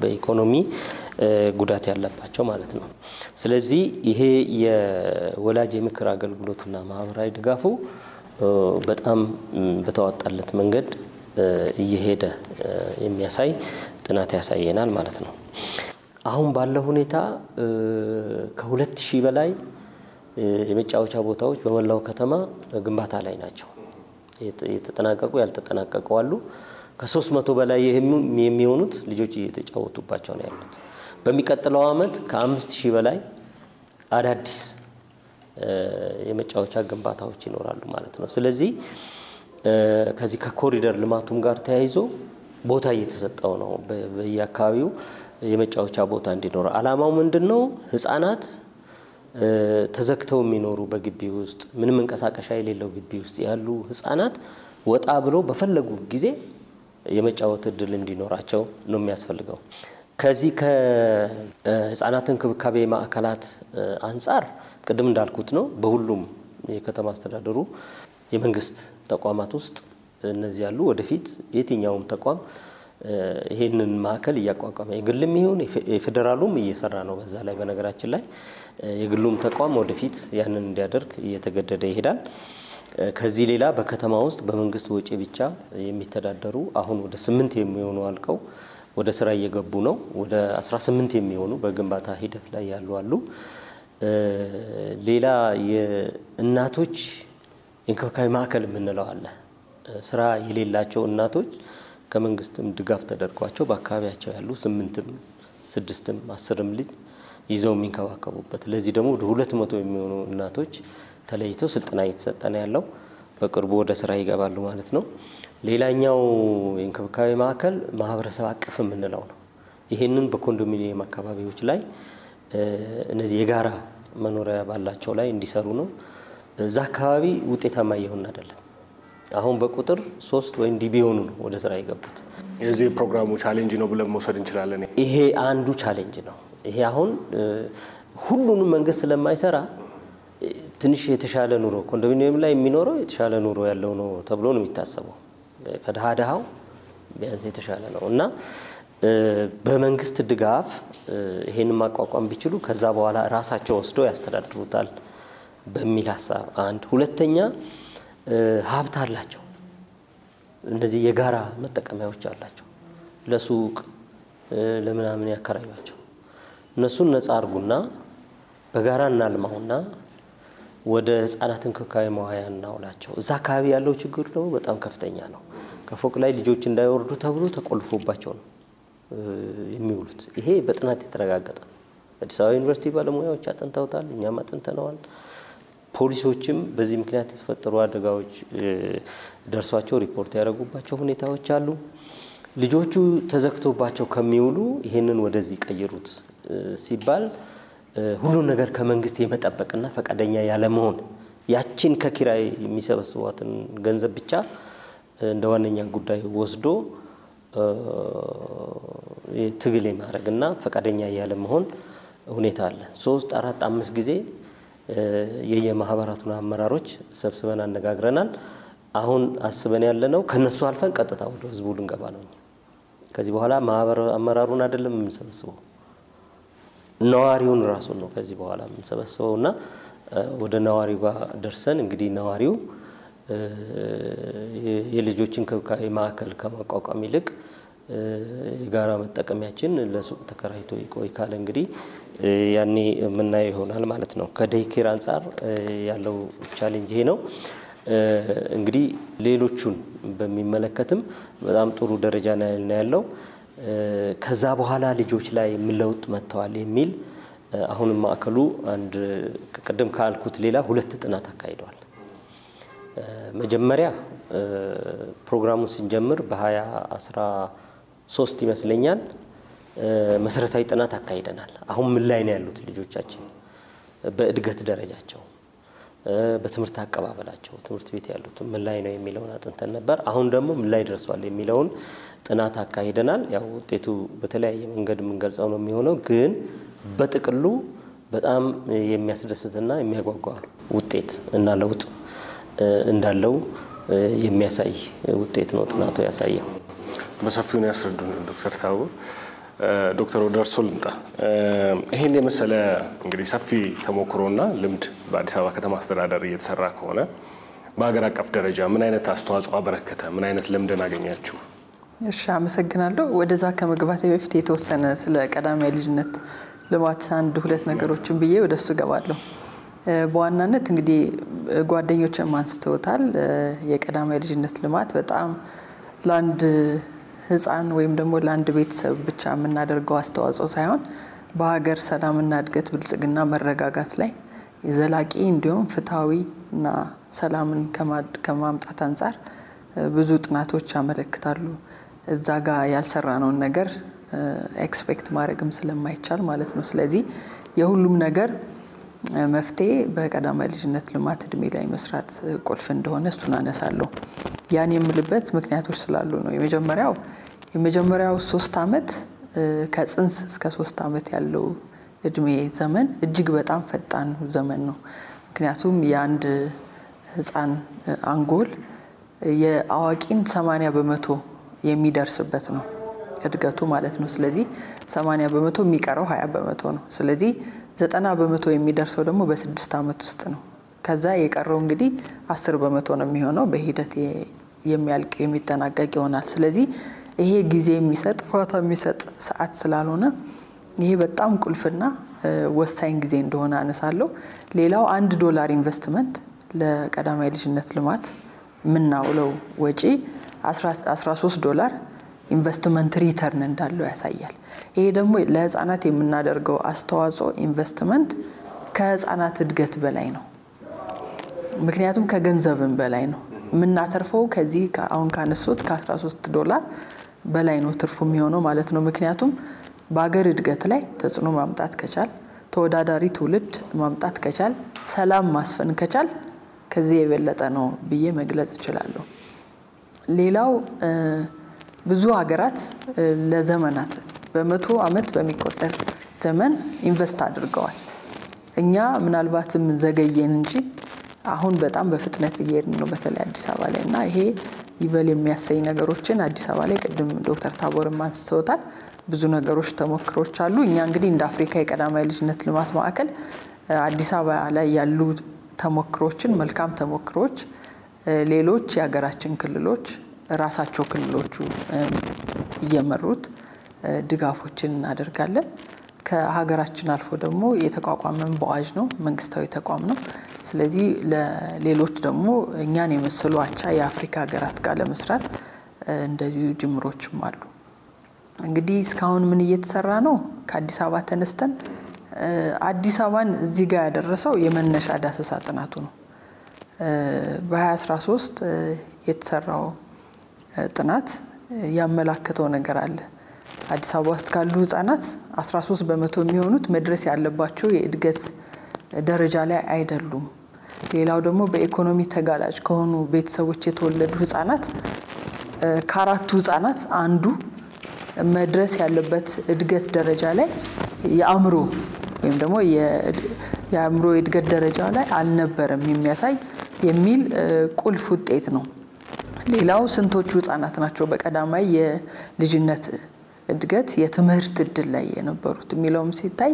በኢኮኖሚ ጉዳት ያለባቸው ማለት ነው። ስለዚህ ይሄ የወላጅ የምክር አገልግሎትና ማህበራዊ ድጋፉ በጣም በተዋጣለት መንገድ እየሄደ የሚያሳይ ጥናት ያሳየናል ማለት ነው። አሁን ባለው ሁኔታ ከ2,000 በላይ የመጫወቻ ቦታዎች በመላው ከተማ ግንባታ ላይ ናቸው። የተጠናቀቁ ያልተጠናቀቁ አሉ። ከ300 በላይ የሚሆኑት ልጆች እየተጫወቱባቸው ነው ያሉት። በሚቀጥለው አመት ከ5,000 በላይ አዳዲስ የመጫወቻ ግንባታዎች ይኖራሉ ማለት ነው። ስለዚህ ከዚህ ከኮሪደር ልማቱም ጋር ተያይዞ ቦታ እየተሰጠው ነው በየአካባቢው የመጫወቻ ቦታ እንዲኖር አላማው ምንድነው ህፃናት ተዘክተው የሚኖሩ በግቢ ውስጥ ምንም እንቀሳቀሻ የሌለው ግቢ ውስጥ ያሉ ህፃናት ወጣ ብሎ በፈለጉ ጊዜ የመጫወት እድል እንዲኖራቸው ነው የሚያስፈልገው ከዚህ ከህፃናትን ክብካቤ ማዕከላት አንፃር ቅድም እንዳልኩት ነው በሁሉም የከተማ አስተዳደሩ የመንግስት ተቋማት ውስጥ እነዚህ ያሉ ወደፊት የትኛውም ተቋም ይሄንን ማዕከል ያቋቋመ የግልም ይሁን የፌደራሉም እየሰራ ነው በዛ ላይ በነገራችን ላይ የግሉም ተቋም ወደፊት ያንን እንዲያደርግ እየተገደደ ይሄዳል ከዚህ ሌላ በከተማ ውስጥ በመንግስት ወጪ ብቻ የሚተዳደሩ አሁን ወደ 8 የሚሆኑ አልቀው ወደ ስራ እየገቡ ነው ወደ 18 የሚሆኑ በግንባታ ሂደት ላይ ያሉ አሉ ሌላ የእናቶች እንክብካቤ ማዕከል ምንለው አለ ስራ የሌላቸው እናቶች ከመንግስትም ድጋፍ ተደርጓቸው በአካባቢያቸው ያሉ 8ም 6ም 10ም ልጅ ይዘው የሚንከባከቡበት ለዚህ ደግሞ ወደ 200 የሚሆኑ እናቶች ተለይተው ስልጠና እየተሰጠነ ያለው በቅርቡ ወደ ስራ ይገባሉ ማለት ነው ሌላኛው እንክብካቤ ማዕከል ማህበረሰብ አቀፍ ምንለው ነው ይሄንን በኮንዶሚኒየም አካባቢዎች ላይ እነዚህ የጋራ መኖሪያ ባላቸው ላይ እንዲሰሩ ነው እዛ አካባቢ ውጤታማ ይሆን አይደለም አሁን በቁጥር 3 ወይ ዲቢዮኑ ወደ ስራ ይገቡት የዚህ ፕሮግራሙ ቻሌንጅ ነው ብለን መውሰድ እንችላለን ይሄ አንዱ ቻሌንጅ ነው ይሄ አሁን ሁሉንም መንግስት ስለማይሰራ ትንሽ የተሻለ ኑሮ ኮንዶሚኒየም ላይ የሚኖረው የተሻለ ኑሮ ያለው ነው ተብሎ ነው የሚታሰበው ከደሃው ቢያንስ የተሻለ ነው እና በመንግስት ድጋፍ ይሄን ማቋቋም ቢችሉ ከዛ በኋላ ራሳቸው ወስደው ያስተዳድሩታል በሚል ሐሳብ አንድ ሁለተኛ ሀብት አላቸው እነዚህ የጋራ መጠቀሚያዎች አላቸው ለሱቅ ለምናምን ያከራዩአቸው እነሱን ነፃ አርጉና በጋራ እናልማውና ወደ ህፃናት እንክብካቤ ማዋያ እናውላቸው እዛ አካባቢ ያለው ችግር ነው በጣም ከፍተኛ ነው ከፎቅ ላይ ልጆች እንዳይወርዱ ተብሎ ተቆልፎባቸው ነው የሚውሉት ይሄ በጥናት የተረጋገጠ ነው አዲስ አበባ ዩኒቨርሲቲ ባለሙያዎች አጥንተውታል እኛም አጥንተናል ፖሊሶችም በዚህ ምክንያት የተፈጠሩ አደጋዎች ደርሷቸው ሪፖርት ያደረጉባቸው ሁኔታዎች አሉ ልጆቹ ተዘክቶባቸው ከሚውሉ ይሄንን ወደዚህ ቀይሩት ሲባል ሁሉ ነገር ከመንግስት የመጠበቅና ፈቃደኛ ያለ መሆን ያቺን ከኪራይ የሚሰበስቧትን ገንዘብ ብቻ እንደ ዋነኛ ጉዳይ ወስዶ ትግል ማድረግና ፈቃደኛ ያለ መሆን ሁኔታ አለ 3 4 5 ጊዜ የየማህበራቱን አመራሮች ሰብስበን አነጋግረናል አሁን አስበን ያለነው ከነሱ አልፈን ቀጥታ ወደ ህዝቡ ልንገባ ነው ከዚህ በኋላ ማህበር አመራሩን አይደለም የምንሰበስበው ነዋሪውን ራሱን ነው ከዚህ በኋላ የምንሰበስበውና ወደ ነዋሪው ጋር ደርሰን እንግዲህ ነዋሪው የልጆችን ክብካቤ ማዕከል ከማቋቋም ይልቅ የጋራ መጠቀሚያችን ለሱቅ ተከራይቶ ይቆይ ካለ እንግዲህ ያኔ ምናይ ይሆናል ማለት ነው ከዴይኬር አንፃር ያለው ቻሌንጅ ይሄ ነው እንግዲህ ሌሎቹን በሚመለከትም በጣም ጥሩ ደረጃ ላይ ያለው ከዛ በኋላ ልጆች ላይ ምለውጥ መጥተዋል የሚል አሁን ማዕከሉ አንድ ቀደም ካልኩት ሌላ 2 ጥናት አካሂደዋል መጀመሪያ ፕሮግራሙን ሲንጀምር በ2013 ይመስለኛል መሰረታዊ ጥናት አካሂደናል አሁን ምን ላይ ነው ያሉት ልጆቻችን በእድገት ደረጃቸው በትምህርት አቀባበላቸው ትምህርት ቤት ያሉት ምን ላይ ነው የሚለውን አጥንተን ነበር አሁን ደግሞ ምን ላይ ደርሷል የሚለውን ጥናት አካሂደናል ያው ውጤቱ በተለያየ መንገድ ምን ገልጸው ነው የሚሆነው ግን በጥቅሉ በጣም የሚያስደስትና የሚያጓጓ ውጤት እና ለውጥ እንዳለው የሚያሳይ ውጤት ነው ጥናቱ ያሳየው በሰፊው ያስረዱን ዶክተር ታውር ዶክተር ወደርሶ ልምጣ ይሄን የመሰለ እንግዲህ ሰፊ ተሞክሮና ልምድ በአዲስ አበባ ከተማ አስተዳደር እየተሰራ ከሆነ በአገር አቀፍ ደረጃ ምን አይነት አስተዋጽኦ አበረከተ ምን አይነት ልምድ እናገኛችሁ እሺ አመሰግናለሁ ወደዛ ከመግባቴ በፊት የተወሰነ ስለ ቀዳማዊ ልጅነት ልማት አንድ 2 ነገሮችን ብዬ ወደሱ ገባለሁ በዋናነት እንግዲህ ጓደኞቼም አንስተውታል የቀዳማዊ ልጅነት ልማት በጣም ላንድ ህፃን ወይም ደግሞ ላንድ ቤተሰብ ብቻ የምናደርገው አስተዋጽኦ ሳይሆን በሀገር ሰላምና እድገት ብልጽግና መረጋጋት ላይ የዘላቂ እንዲሁም ፍትሃዊና ሰላምን ከማምጣት አንፃር ብዙ ጥናቶች ያመለክታሉ እዛ ጋር ያልሰራነውን ነገር ኤክስፔክት ማድረግም ስለማይቻል ማለት ነው። ስለዚህ የሁሉም ነገር መፍትሄ በቀዳማይ ልጅነት ልማት እድሜ ላይ መስራት ቁልፍ እንደሆነ እሱን አነሳለሁ። ያን የምልበት ምክንያቶች ስላሉ ነው። የመጀመሪያው 3 አመት ከጽንስ እስከ 3 አመት ያለው እድሜ ዘመን እጅግ በጣም ፈጣን ዘመን ነው። ምክንያቱም የአንድ ህፃን አንጎል የአዋቂን 80% የሚደርስበት ነው እድገቱ ማለት ነው። ስለዚህ 80% የሚቀረው 20% ነው። ስለዚህ 90% የሚደርሰው ደግሞ በ6 አመት ውስጥ ነው። ከዛ የቀረው እንግዲህ 10% ነው የሚሆነው በሂደት የሚያልቅ የሚጠናቀቅ ይሆናል። ስለዚህ ይሄ ጊዜ የሚሰጥ ፋታ የሚሰጥ ሰዓት ስላልሆነ ይሄ በጣም ቁልፍና ወሳኝ ጊዜ እንደሆነ አነሳለሁ። ሌላው $1 ኢንቨስትመንት ለቀዳማይ ልጅነት ልማት ምናውለው ወጪ $13 ኢንቨስትመንት ሪተርን እንዳለው ያሳያል። ይሄ ደግሞ ለህፃናት የምናደርገው አስተዋጽኦ ኢንቨስትመንት ከህፃናት እድገት በላይ ነው። ምክንያቱም ከገንዘብም በላይ ነው ምናተርፈው። ከዚህ አሁን ካነሱት $13 በላይ ነው ትርፉ የሚሆነው ማለት ነው። ምክንያቱም በአገር እድገት ላይ ተጽዕኖ ማምጣት ከቻል፣ ተወዳዳሪ ትውልድ ማምጣት ከቻል፣ ሰላም ማስፈን ከቻል ከዚህ የበለጠ ነው ብዬ መግለጽ እችላለሁ። ሌላው ብዙ ሀገራት ለዘመናት በመቶ አመት በሚቆጠር ዘመን ኢንቨስት አድርገዋል። እኛ ምናልባትም ዘገየን እንጂ አሁን በጣም በፍጥነት እየሄድን ነው በተለይ አዲስ አበባ ላይ እና ይሄ ይበል የሚያሰኝ ነገሮችን አዲስ አበባ ላይ ቅድም ዶክተር ታቦርም አንስተውታል። ብዙ ነገሮች ተሞክሮች አሉ። እኛ እንግዲህ እንደ አፍሪካ የቀዳማይ ልጅነት ልማት ማዕከል አዲስ አበባ ላይ ያሉ ተሞክሮችን መልካም ተሞክሮች ሌሎች የሀገራችን ክልሎች ራሳቸው ክልሎቹ እየመሩት ድጋፎችን እናደርጋለን። ከሀገራችን አልፎ ደግሞ የተቋቋመን በአዋጅ ነው፣ መንግስታዊ ተቋም ነው። ስለዚህ ለሌሎች ደግሞ እኛን የመሰሉ አቻ የአፍሪካ ሀገራት ጋር ለመስራት እንደዚሁ ጅምሮችም አሉ። እንግዲህ እስካሁን ምን እየተሰራ ነው? ከአዲስ አበባ ተነስተን አዲስ አበባን እዚህ ጋር ያደረሰው የመነሻ ዳሰሳ ጥናቱ ነው። በ2013 የተሰራው ጥናት ያመላከተው ነገር አለ። አዲስ አበባ ውስጥ ካሉ ህፃናት 13% የሚሆኑት መድረስ ያለባቸው የእድገት ደረጃ ላይ አይደሉም። ሌላው ደግሞ በኢኮኖሚ ተጋላጭ ከሆኑ ቤተሰቦች የተወለዱ ህፃናት ከአራቱ ህፃናት አንዱ መድረስ ያለበት እድገት ደረጃ ላይ የአእምሮ ወይም ደግሞ የአእምሮ እድገት ደረጃ ላይ አልነበረም የሚያሳይ የሚል ቁልፍ ውጤት ነው። ሌላው ስንቶቹ ህፃናት ናቸው በቀዳማይ የልጅነት እድገት የትምህርት እድል ላይ የነበሩት የሚለውም ሲታይ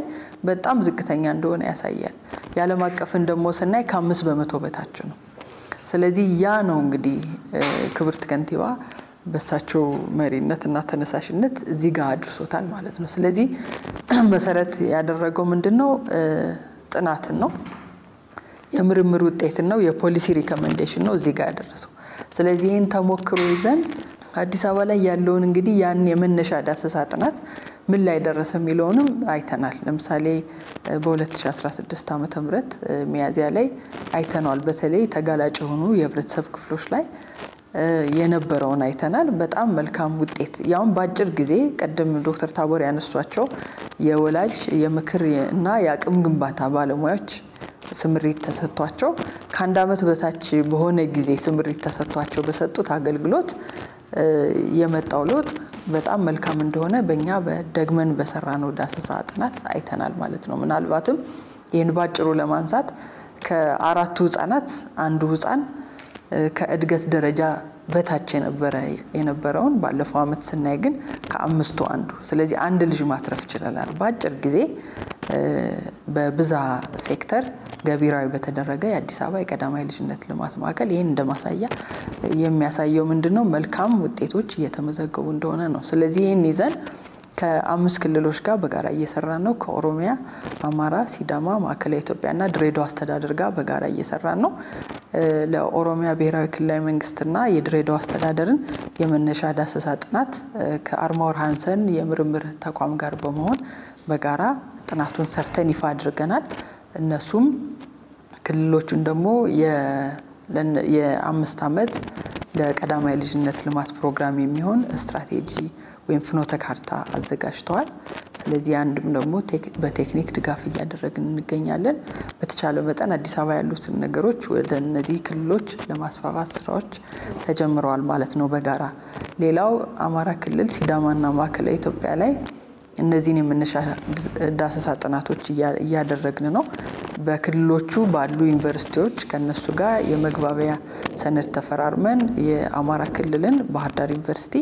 በጣም ዝቅተኛ እንደሆነ ያሳያል። የዓለም አቀፍን ደግሞ ስናይ ከ5% በታች ነው። ስለዚህ ያ ነው እንግዲህ ክብርት ከንቲባ በሳቸው መሪነትና ተነሳሽነት እዚህ ጋር አድርሶታል ማለት ነው። ስለዚህ መሰረት ያደረገው ምንድነው? ጥናትን ነው፣ የምርምር ውጤትን ነው፣ የፖሊሲ ሪኮመንዴሽን ነው እዚህ ጋር ያደረሰው። ስለዚህ ይሄን ተሞክሮ ይዘን አዲስ አበባ ላይ ያለውን እንግዲህ ያን የመነሻ ዳሰሳ ጥናት ምን ላይ ደረሰ የሚለውንም አይተናል። ለምሳሌ በ2016 ዓ.ም ሚያዝያ ላይ አይተናል። በተለይ ተጋላጭ የሆኑ የህብረተሰብ ክፍሎች ላይ የነበረውን አይተናል። በጣም መልካም ውጤት ያውን ባጭር ጊዜ ቀደም ዶክተር ታቦር ያነሷቸው የወላጅ የምክር እና የአቅም ግንባታ ባለሙያዎች ስምሪት ተሰጥቷቸው ከአንድ አመት በታች በሆነ ጊዜ ስምሪት ተሰጥቷቸው በሰጡት አገልግሎት የመጣው ለውጥ በጣም መልካም እንደሆነ በእኛ በደግመን በሰራነው ዳሰሳ ጥናት አይተናል ማለት ነው። ምናልባትም ይህን ባጭሩ ለማንሳት ከአራቱ ህፃናት አንዱ ህፃን ከእድገት ደረጃ በታች የነበረውን ባለፈው አመት ስናይ ግን ከ5 አንዱ። ስለዚህ አንድ ልጅ ማትረፍ ይችላል ባጭር ጊዜ በብዛ ሴክተር ገቢራዊ በተደረገ የአዲስ አበባ የቀዳማይ ልጅነት ልማት ማዕከል ይሄን እንደማሳያ የሚያሳየው ምንድነው? መልካም ውጤቶች እየተመዘገቡ እንደሆነ ነው። ስለዚህ ይሄን ይዘን ከ5 ክልሎች ጋር በጋራ እየሰራን ነው። ከኦሮሚያ፣ አማራ፣ ሲዳማ፣ ማዕከላዊ ኢትዮጵያና ድሬዳዋ አስተዳደር ጋር በጋራ እየሰራን ነው። ለኦሮሚያ ብሔራዊ ክልላዊ መንግስትና የድሬዳዋ አስተዳደርን የመነሻ ዳሰሳ ጥናት ከአርማወር ሃንሰን የምርምር ተቋም ጋር በመሆን በጋራ ጥናቱን ሰርተን ይፋ አድርገናል። እነሱም ክልሎቹን ደግሞ የ5 አመት ለቀዳማይ ልጅነት ልማት ፕሮግራም የሚሆን ስትራቴጂ ወይም ፍኖተ ካርታ አዘጋጅተዋል። ስለዚህ አንድም ደግሞ በቴክኒክ ድጋፍ እያደረግን እንገኛለን። በተቻለ መጠን አዲስ አበባ ያሉትን ነገሮች ወደ እነዚህ ክልሎች ለማስፋፋት ስራዎች ተጀምረዋል ማለት ነው በጋራ። ሌላው አማራ ክልል ሲዳማና ማዕከላዊ ኢትዮጵያ ላይ እነዚህን የመነሻ ዳሰሳ ጥናቶች እያደረግን ነው። በክልሎቹ ባሉ ዩኒቨርሲቲዎች ከነሱ ጋር የመግባቢያ ሰነድ ተፈራርመን የአማራ ክልልን ባህር ዳር ዩኒቨርሲቲ፣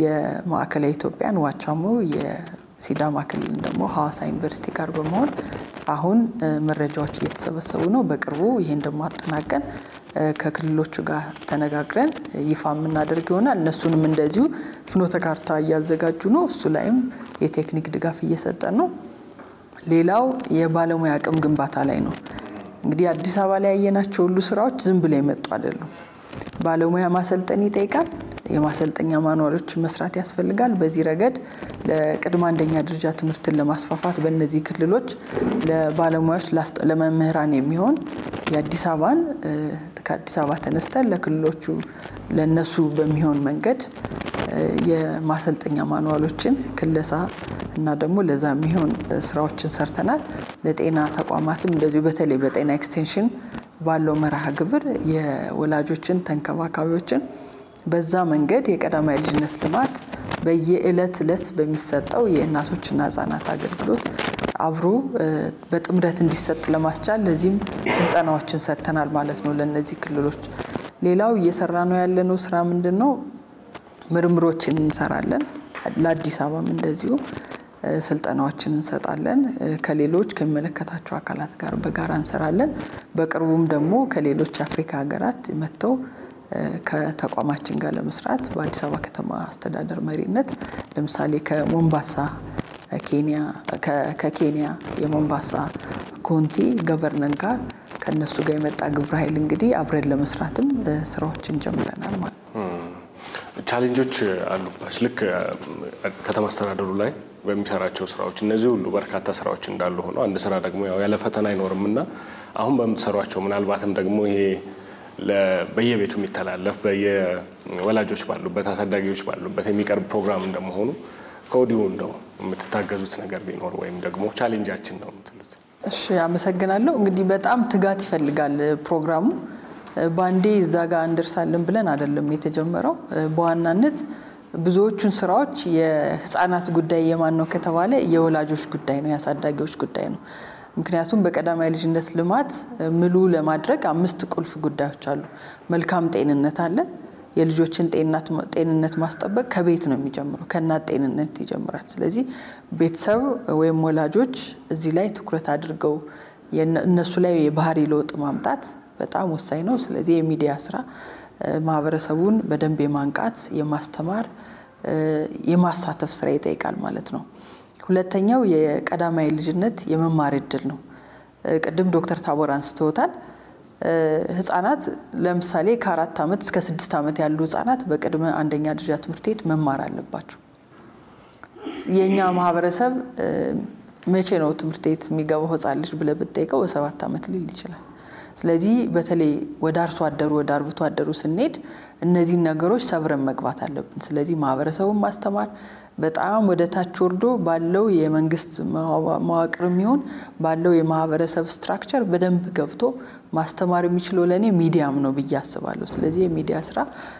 የማዕከላዊ ኢትዮጵያን ዋቻሞ፣ የሲዳማ ክልልን ደግሞ ሐዋሳ ዩኒቨርሲቲ ጋር በመሆን አሁን መረጃዎች እየተሰበሰቡ ነው። በቅርቡ ይሄን ደግሞ አጠናቀን ከክልሎቹ ጋር ተነጋግረን ይፋ የምናደርግ ይሆናል። እነሱንም እንደዚሁ ፍኖተ ካርታ እያዘጋጁ ነው። እሱ ላይም የቴክኒክ ድጋፍ እየሰጠን ነው። ሌላው የባለሙያ አቅም ግንባታ ላይ ነው። እንግዲህ አዲስ አበባ ላይ ያየናቸው ሁሉ ስራዎች ዝም ብለው የመጡ አይደሉም። ባለሙያ ማሰልጠን ይጠይቃል። የማሰልጠኛ ማኑዋሎች መስራት ያስፈልጋል። በዚህ ረገድ ለቅድመ አንደኛ ደረጃ ትምህርትን ለማስፋፋት በእነዚህ ክልሎች ለባለሙያዎች ለመምህራን የሚሆን የአዲስ አበባን ከአዲስ አበባ ተነስተን ለክልሎቹ ለነሱ በሚሆን መንገድ የማሰልጠኛ ማኑዋሎችን ክለሳ እና ደግሞ ለዛ የሚሆን ስራዎችን ሰርተናል። ለጤና ተቋማትም እንደዚሁ በተለይ በጤና ኤክስቴንሽን ባለው መርሃ ግብር የወላጆችን ተንከባካቢዎችን በዛ መንገድ የቀዳማይ ልጅነት ልማት በየዕለት በሚሰጠው የእናቶችና ህጻናት አገልግሎት አብሮ በጥምረት እንዲሰጥ ለማስቻል ለዚህም ስልጠናዎችን ሰጥተናል ማለት ነው ለነዚህ ክልሎች። ሌላው እየሰራ ነው ያለነው ስራ ምንድነው? ምርምሮችን እንሰራለን። ለአዲስ አበባም እንደዚሁ ስልጠናዎችን እንሰጣለን። ከሌሎች ከሚመለከታቸው አካላት ጋር በጋራ እንሰራለን። በቅርቡም ደግሞ ከሌሎች አፍሪካ ሀገራት መጥተው ከተቋማችን ጋር ለመስራት በአዲስ አበባ ከተማ አስተዳደር መሪነት ለምሳሌ ከሞምባሳ ከኬንያ የሞምባሳ ኮንቲ ገቨርነር ጋር ከነሱ ጋር የመጣ ግብረ ኃይል እንግዲህ አብረን ለመስራትም ስራዎችን ጀምረናል ማለት ነው። ቻሌንጆች አሉባች ልክ ከተማ አስተዳደሩ ላይ በሚሰራቸው ስራዎች እነዚህ ሁሉ በርካታ ስራዎች እንዳሉ ሆኖ አንድ ስራ ደግሞ ያለ ፈተና አይኖርምና አሁን በመሰሯቸው ምናልባትም ደግሞ ይሄ በየቤቱ የሚተላለፍ በየወላጆች ባሉበት አሳዳጊዎች ባሉበት የሚቀርብ ፕሮግራም እንደመሆኑ ከወዲሁ እንደው የምትታገዙት ነገር ቢኖር ወይም ደግሞ ቻሌንጃችን ነው የምትሉት? እሺ አመሰግናለሁ። እንግዲህ በጣም ትጋት ይፈልጋል ፕሮግራሙ። ባንዴ እዛ ጋር እንደርሳለን ብለን አይደለም የተጀመረው። በዋናነት ብዙዎቹን ስራዎች የህፃናት ጉዳይ የማን ነው ከተባለ የወላጆች ጉዳይ ነው፣ ያሳዳጊዎች ጉዳይ ነው። ምክንያቱም በቀዳማይ ልጅነት ልማት ምሉ ለማድረግ 5 ቁልፍ ጉዳዮች አሉ። መልካም ጤንነት አለ። የልጆችን ጤንነት ማስጠበቅ ከቤት ነው የሚጀምረው፣ ከእናት ጤንነት ይጀምራል። ስለዚህ ቤተሰብ ወይም ወላጆች እዚህ ላይ ትኩረት አድርገው እነሱ ላይ የባህሪ ለውጥ ማምጣት በጣም ወሳኝ ነው። ስለዚህ የሚዲያ ስራ ማህበረሰቡን በደንብ የማንቃት የማስተማር የማሳተፍ ስራ ይጠይቃል ማለት ነው። ሁለተኛው የቀዳማይ ልጅነት የመማር እድል ነው። ቅድም ዶክተር ታቦር አንስተውታል። ህፃናት ለምሳሌ ከ4 አመት እስከ 6 አመት ያሉ ህፃናት በቅድመ አንደኛ ደረጃ ትምህርት ቤት መማር አለባቸው። የኛ ማህበረሰብ መቼ ነው ትምህርት ቤት የሚገባው ህፃን ልጅ ብለ ብትጠይቀው በ7 አመት ሊል ይችላል። ስለዚህ በተለይ ወደ አርሶ አደሩ ወደ አርብቶ አደሩ ስንሄድ እነዚህ ነገሮች ሰብረን መግባት አለብን። ስለዚህ ማህበረሰቡን ማስተማር በጣም ወደ ታች ወርዶ ባለው የመንግስት መዋቅርም ይሁን ባለው የማህበረሰብ ስትራክቸር በደንብ ገብቶ ማስተማር የሚችለው ለኔ ሚዲያም ነው ብዬ አስባለሁ። ስለዚህ የሚዲያ ስራ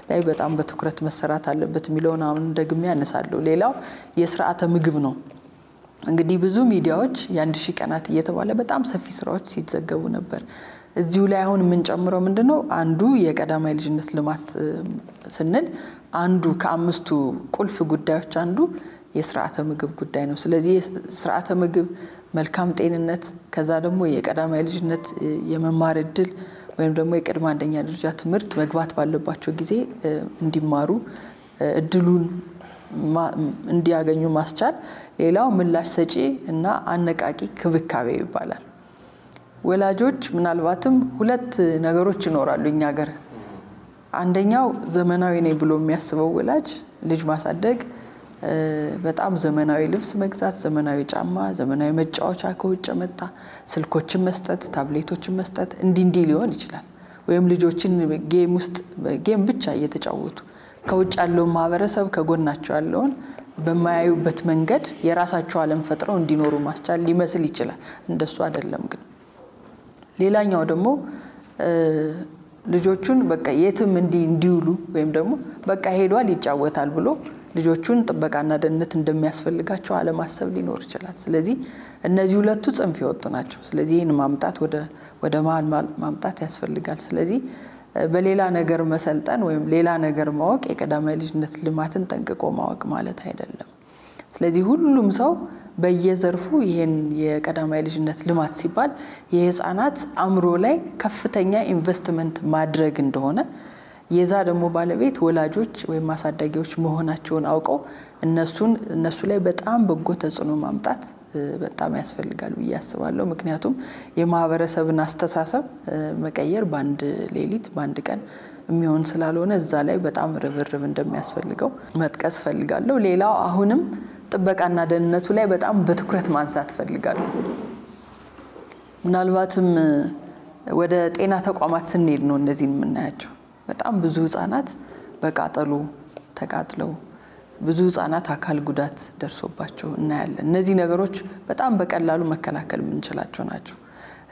ላይ በጣም በትኩረት መሰራት አለበት የሚለውን አሁን ደግሜ ያነሳለሁ። ሌላው የስርዓተ ምግብ ነው። እንግዲህ ብዙ ሚዲያዎች የ1000 ቀናት እየተባለ በጣም ሰፊ ስራዎች ሲዘገቡ ነበር። እዚሁ ላይ አሁን ምን ጨምረው ምንድነው አንዱ የቀዳማይ ልጅነት ልማት ስንል አንዱ ከ5ቱ ቁልፍ ጉዳዮች አንዱ የስርዓተ ምግብ ጉዳይ ነው። ስለዚህ የስርዓተ ምግብ መልካም ጤንነት ከዛ ደግሞ የቀዳማይ ልጅነት የመማር እድል ወይም ደግሞ የቅድመ አንደኛ ደረጃ ትምህርት መግባት ባለባቸው ጊዜ እንዲማሩ እድሉን እንዲያገኙ ማስቻል። ሌላው ምላሽ ሰጪ እና አነቃቂ ክብካቤ ይባላል። ወላጆች ምናልባትም 2 ነገሮች ይኖራሉ እኛ ሀገር። አንደኛው ዘመናዊ ነኝ ብሎ የሚያስበው ወላጅ ልጅ ማሳደግ በጣም ዘመናዊ ልብስ መግዛት፣ ዘመናዊ ጫማ፣ ዘመናዊ መጫወቻ ከውጭ መጣ፣ ስልኮችን መስጠት፣ ታብሌቶችን መስጠት እንዲህ ሊሆን ይችላል። ወይም ልጆችን ጌም ብቻ እየተጫወቱ ከውጭ ያለው ማህበረሰብ ከጎናቸው ያለውን በማያዩበት መንገድ የራሳቸው ዓለም ፈጥረው እንዲኖሩ ማስቻል ሊመስል ይችላል እንደሱ አይደለም ግን ሌላኛው ደግሞ ልጆቹን በቃ የትም እንዲውሉ ወይም ደግሞ በቃ ሄዷል ይጫወታል ብሎ ልጆቹን ጥበቃና ደህንነት እንደሚያስፈልጋቸው አለማሰብ ሊኖር ይችላል ስለዚህ እነዚህ ሁለቱ ጽንፍ ይወጡ ናቸው ስለዚህ ይሄን ማምጣት ወደ መሃል ማምጣት ያስፈልጋል ስለዚህ በሌላ ነገር መሰልጠን ወይም ሌላ ነገር ማወቅ የቀዳማይ ልጅነት ልማትን ጠንቅቆ ማወቅ ማለት አይደለም ስለዚህ ሁሉም ሰው በየዘርፉ ይሄን የቀዳማይ ልጅነት ልማት ሲባል የህፃናት አምሮ ላይ ከፍተኛ ኢንቨስትመንት ማድረግ እንደሆነ የዛ ደግሞ ባለቤት ወላጆች ወይም ማሳደጊዎች መሆናቸውን አውቀው እነሱ ላይ በጣም በጎ ተጽዕኖ ማምጣት በጣም ያስፈልጋል ብዬ አስባለሁ ምክንያቱም የማህበረሰብን አስተሳሰብ መቀየር ባንድ ሌሊት ባንድ ቀን የሚሆን ስላልሆነ እዛ ላይ በጣም ርብርብ እንደሚያስፈልገው መጥቀስ ፈልጋለሁ ሌላው አሁንም ጥበቃና ደህንነቱ ላይ በጣም በትኩረት ማንሳት ፈልጋለሁ ምናልባትም ወደ ጤና ተቋማት ስንሄድ ነው እነዚህን የምናያቸው በጣም ብዙ ህፃናት በቃጠሎ ተቃጥለው ብዙ ህፃናት አካል ጉዳት ደርሶባቸው እናያለን እነዚህ ነገሮች በጣም በቀላሉ መከላከል የምንችላቸው ናቸው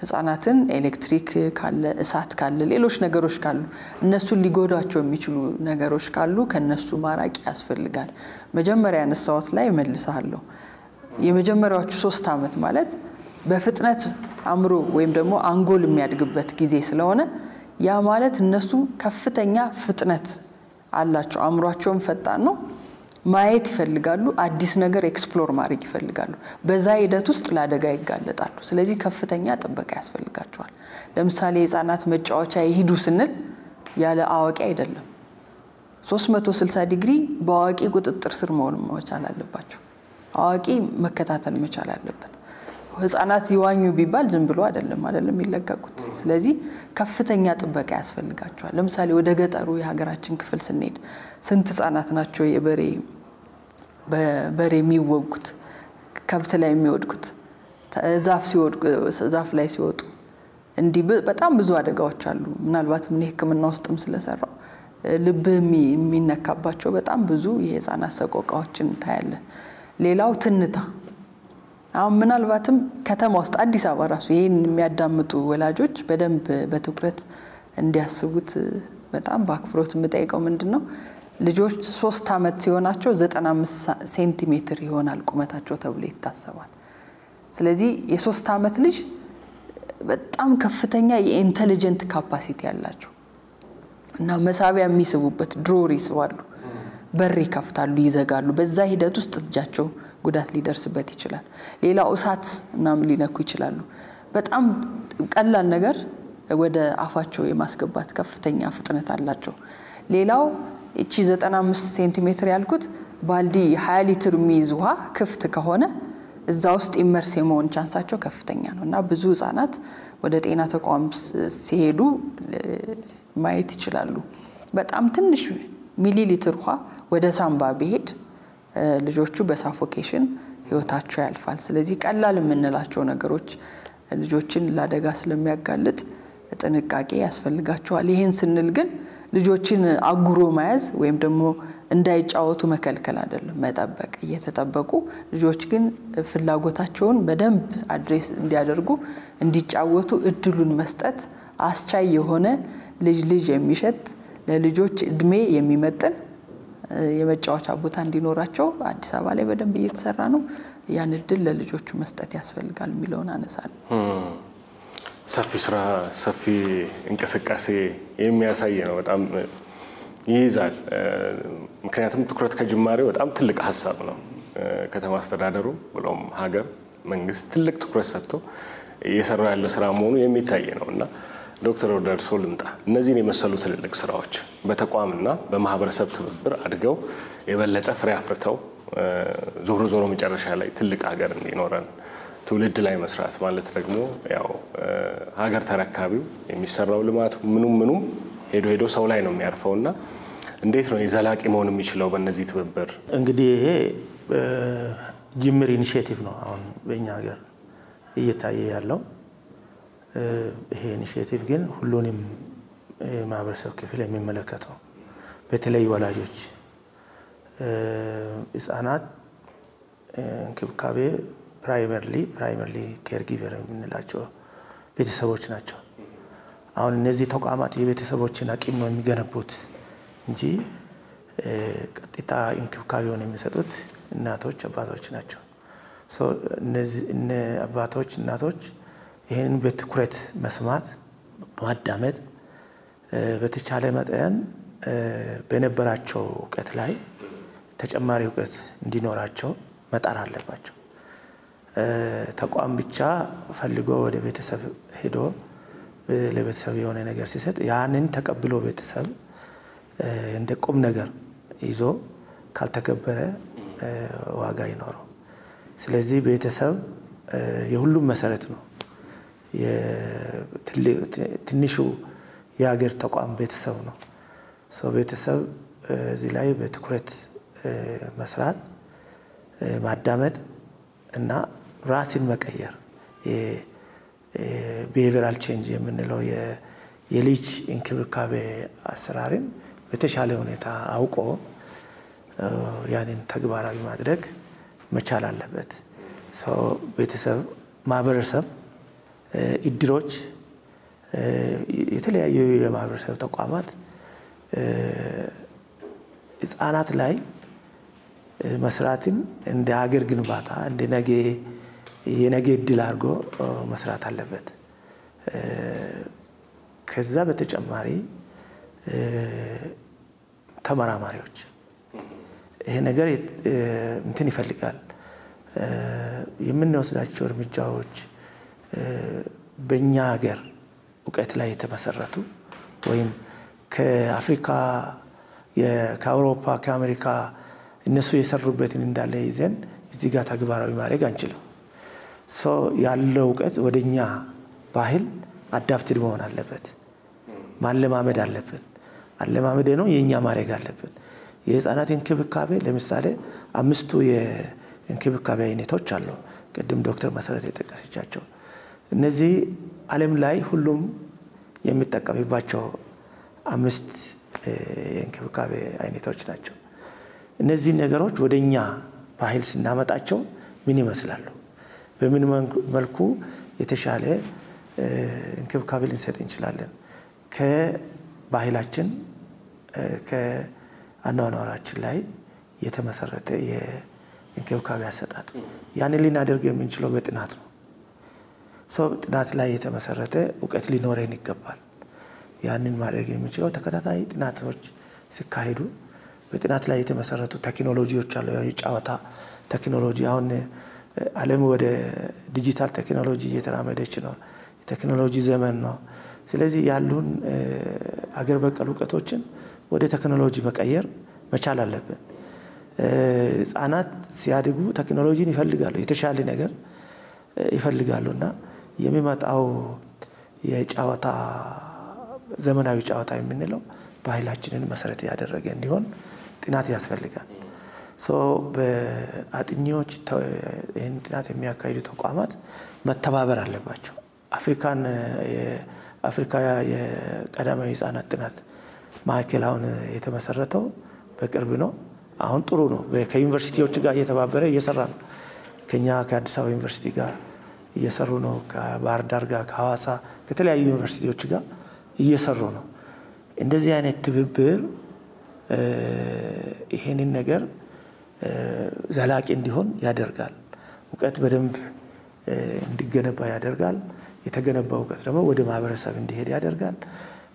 ህፃናትን ኤሌክትሪክ ካለ እሳት ካለ ሌሎች ነገሮች ካሉ እነሱን ሊጎዳቸው የሚችሉ ነገሮች ካሉ ከነሱ ማራቂ ያስፈልጋል መጀመሪያ ያነሳሁት ላይ መልሳለሁ የመጀመሪያዎቹ 3 አመት ማለት በፍጥነት አምሮ ወይም ደግሞ አንጎል የሚያድግበት ጊዜ ስለሆነ ያ ማለት እነሱ ከፍተኛ ፍጥነት አላቸው አምሯቸውን ፈጣን ነው ማየት ይፈልጋሉ አዲስ ነገር ኤክስፕሎር ማድረግ ይፈልጋሉ በዛ ሂደት ውስጥ ለአደጋ ይጋለጣሉ ስለዚህ ከፍተኛ ጥበቃ ያስፈልጋቸዋል ለምሳሌ ህፃናት መጫወቻ ይሄዱ ስንል ያለ አዋቂ አይደለም 360 ዲግሪ በአዋቂ ቁጥጥር ስር መሆን መቻል አለባቸው አዋቂ መከታተል መቻል አለበት ህፃናት ይዋኙ ቢባል ዝም ብሎ አይደለም ይለቀቁት ስለዚህ ከፍተኛ ጥበቃ ያስፈልጋቸዋል ለምሳሌ ወደ ገጠሩ የሀገራችን ክፍል ስንሄድ ስንት ህፃናት ናቸው በበሬ የሚወጉት ከብት ላይ የሚወድቁት ዛፍ ላይ ሲወጡ እንዲህ በጣም ብዙ አደጋዎች አሉ ምናልባት ምን ህክምና ውስጥም ስለሰራው ልብ የሚነካባቸው በጣም ብዙ የህፃናት ሰቆቃዎችን ታያለ ሌላው ትንታ አሁን ምናልባትም ከተማ ውስጥ አዲስ አበባ ራሱ ይሄን የሚያዳምጡ ወላጆች በደንብ በትኩረት እንዲያስቡት በጣም በአክብሮት የምጠይቀው ምንድነው ልጆች 3 አመት ሲሆናቸው 95 ሴንቲሜትር ይሆናል ቁመታቸው ተብሎ ይታሰባል ስለዚህ የ3 አመት ልጅ በጣም ከፍተኛ የኢንተለጀንት ካፓሲቲ ያላቸው እና መሳቢያ የሚስቡበት ድሮር ይስባሉ በር ይከፍታሉ ይዘጋሉ በዛ ሂደት ውስጥ እጃቸው ጉዳት ሊደርስበት ይችላል ሌላው እሳት እናም ሊነኩ ይችላሉ በጣም ቀላል ነገር ወደ አፋቸው የማስገባት ከፍተኛ ፍጥነት አላቸው ሌላው እቺ 95 ሴንቲሜትር ያልኩት ባልዲ 20 ሊትር የሚይዝ ውሃ ክፍት ከሆነ እዛ ውስጥ ኢመርስ የመሆን ቻንሳቸው ከፍተኛ ነውና ብዙ ህፃናት ወደ ጤና ተቋም ሲሄዱ ማየት ይችላሉ በጣም ትንሽ ሚሊ ሊትር ውሃ ወደ ሳምባ ቢሄድ ልጆቹ በሳፎኬሽን ህይወታቸው ያልፋል ስለዚህ ቀላል የምንላቸው ነገሮች ልጆችን ለአደጋ ስለሚያጋልጥ ጥንቃቄ ያስፈልጋቸዋል ይሄን ስንል ግን ልጆችን አጉሮ ማያዝ ወይም ደግሞ እንዳይጫወቱ መከልከል አይደለም መጠበቅ እየተጠበቁ ልጆች ግን ፍላጎታቸውን በደንብ አድሬስ እንዲያደርጉ እንዲጫወቱ እድሉን መስጠት አስቻይ የሆነ ልጅ የሚሸት ለልጆች እድሜ የሚመጥን የመጫወቻ ቦታ እንዲኖራቸው አዲስ አበባ ላይ በደንብ እየተሰራ ነው ያን እድል ለልጆቹ መስጠት ያስፈልጋል የሚለውን አነሳል ሰፊ ስራ ሰፊ እንቅስቃሴ የሚያሳይ ነው በጣም ይይዛል ምክንያቱም ትኩረት ከጅማሬው በጣም ትልቅ ሐሳብ ነው ከተማ አስተዳደሩ ብሎም ሀገር መንግስት ትልቅ ትኩረት ሰጥቶ እየሰራ ያለው ስራ መሆኑ የሚታይ ነውና ዶክተር ወደርሶ ልምጣ እነዚህን የመሰሉ ትልልቅ ስራዎች በተቋምና በማህበረሰብ ትብብር አድገው የበለጠ ፍሬ አፍርተው ዞሮ መጨረሻ ላይ ትልቅ ሀገር እንዲኖረን ትውልድ ላይ መስራት ማለት ደግሞ ያው ሀገር ተረካቢው የሚሰራው ልማት ምኑም ሄዶ ሰው ላይ ነው የሚያርፈውና እንዴት ነው የዘላቂ መሆን የሚችለው በእነዚህ ትብብር እንግዲህ ይሄ ጅምር ኢኒሺዬቲቭ ነው አሁን በእኛ ሀገር እየታየ ያለው ይሄ ኢኒሺዬቲቭ ግን ሁሉንም የማህበረሰብ ክፍል የሚመለከት ነው። በተለይ ወላጆች ህጻናት እንክብካቤ ፕራይመርሊ ኬር ጊቨር የምንላቸው ቤተሰቦች ናቸው። አሁን እነዚህ ተቋማት የቤተሰቦችን አቅም ነው የሚገነቡት እንጂ ቀጥታ እንክብካቤውን የሚሰጡት እናቶች አባቶች ናቸው። እነዚህ አባቶች እናቶች ይህንን በትኩረት መስማት ማዳመጥ በተቻለ መጠን በነበራቸው እውቀት ላይ ተጨማሪ እውቀት እንዲኖራቸው መጣር አለባቸው። ተቋም ብቻ ፈልጎ ወደ ቤተሰብ ሄዶ ለቤተሰብ የሆነ ነገር ሲሰጥ ያንን ተቀብሎ ቤተሰብ እንደ ቁም ነገር ይዞ ካልተከበረ ዋጋ ይኖረው። ስለዚህ ቤተሰብ የሁሉም መሰረት ነው። ትንሹ የሀገር ተቋም ቤተሰብ ነው። ቤተሰብ እዚህ ላይ በትኩረት መስራት ማዳመጥ እና ራስን መቀየር ቢሄቪራል ቼንጅ የምንለው የልጅ እንክብካቤ አሰራርን በተሻለ ሁኔታ አውቆ ያንን ተግባራዊ ማድረግ መቻል አለበት። ቤተሰብ፣ ማህበረሰብ፣ እድሮች፣ የተለያዩ የማህበረሰብ ተቋማት ህጻናት ላይ መስራትን እንደ ሀገር ግንባታ እንደ የነገ እድል አድርጎ መስራት አለበት። ከዛ በተጨማሪ ተመራማሪዎች ይሄ ነገር እንትን ይፈልጋል። የምንወስዳቸው እርምጃዎች በእኛ ሀገር እውቀት ላይ የተመሰረቱ ወይም ከአፍሪካ ከአውሮፓ ከአሜሪካ እነሱ የሰሩበትን እንዳለ ይዘን እዚህ ጋር ተግባራዊ ማድረግ አንችልም። ያለው እውቀት ወደኛ ባህል አዳፕትድ መሆን አለበት። ማለማመድ አለብን። አለማመድ ነው የኛ ማድረግ አለብን። የህፃናት እንክብካቤ ለምሳሌ 5 የእንክብካቤ አይነቶች አሉ። ቅድም ዶክተር መሰረት የጠቀሰቻቸው እነዚህ ዓለም ላይ ሁሉም የሚጠቀምባቸው 5 የእንክብካቤ አይነቶች ናቸው። እነዚህ ነገሮች ወደኛ ባህል ስናመጣቸው ምን ይመስላሉ? በምን መልኩ የተሻለ እንክብካቤ ልንሰጥ እንችላለን? ከባህላችን ከአኗኗራችን ላይ የተመሰረተ የእንክብካቤ አሰጣጥ ያንን ልናደርግ የምንችለው በጥናት ነው። ጥናት ላይ የተመሰረተ እውቀት ሊኖረን ይገባል። ያንን ማድረግ የምንችለው ተከታታይ ጥናቶች ሲካሄዱ በጥናት ላይ የተመሰረቱ ቴክኖሎጂዎች አሉ። የጨዋታ ቴክኖሎጂ አሁን ዓለም ወደ ዲጂታል ቴክኖሎጂ እየተራመደች ነው። የቴክኖሎጂ ዘመን ነው። ስለዚህ ያሉን አገር በቀል እውቀቶችን ወደ ቴክኖሎጂ መቀየር መቻል አለብን። ህፃናት ሲያድጉ ቴክኖሎጂን ይፈልጋሉ፣ የተሻለ ነገር ይፈልጋሉና የሚመጣው የጨዋታ ዘመናዊ ጨዋታ የምንለው ባህላችንን መሰረት ያደረገ እንዲሆን ጥናት ያስፈልጋል። በአጥኚዎች ይህን ጥናት የሚያካሂዱ ተቋማት መተባበር አለባቸው። አፍሪካ የቀዳማዊ ህፃናት ጥናት ማዕከል አሁን የተመሰረተው በቅርብ ነው። አሁን ጥሩ ነው። ከዩኒቨርሲቲዎች ጋር እየተባበረ እየሰራ ነው። ከኛ ከአዲስ አበባ ዩኒቨርሲቲ ጋር እየሰሩ ነው። ከባህር ዳር ጋር፣ ከሐዋሳ፣ ከተለያዩ ዩኒቨርሲቲዎች ጋር እየሰሩ ነው። እንደዚህ አይነት ትብብር ይሄንን ነገር ዘላቂ እንዲሆን ያደርጋል። እውቀት በደንብ እንዲገነባ ያደርጋል። የተገነባ እውቀት ደግሞ ወደ ማህበረሰብ እንዲሄድ ያደርጋል።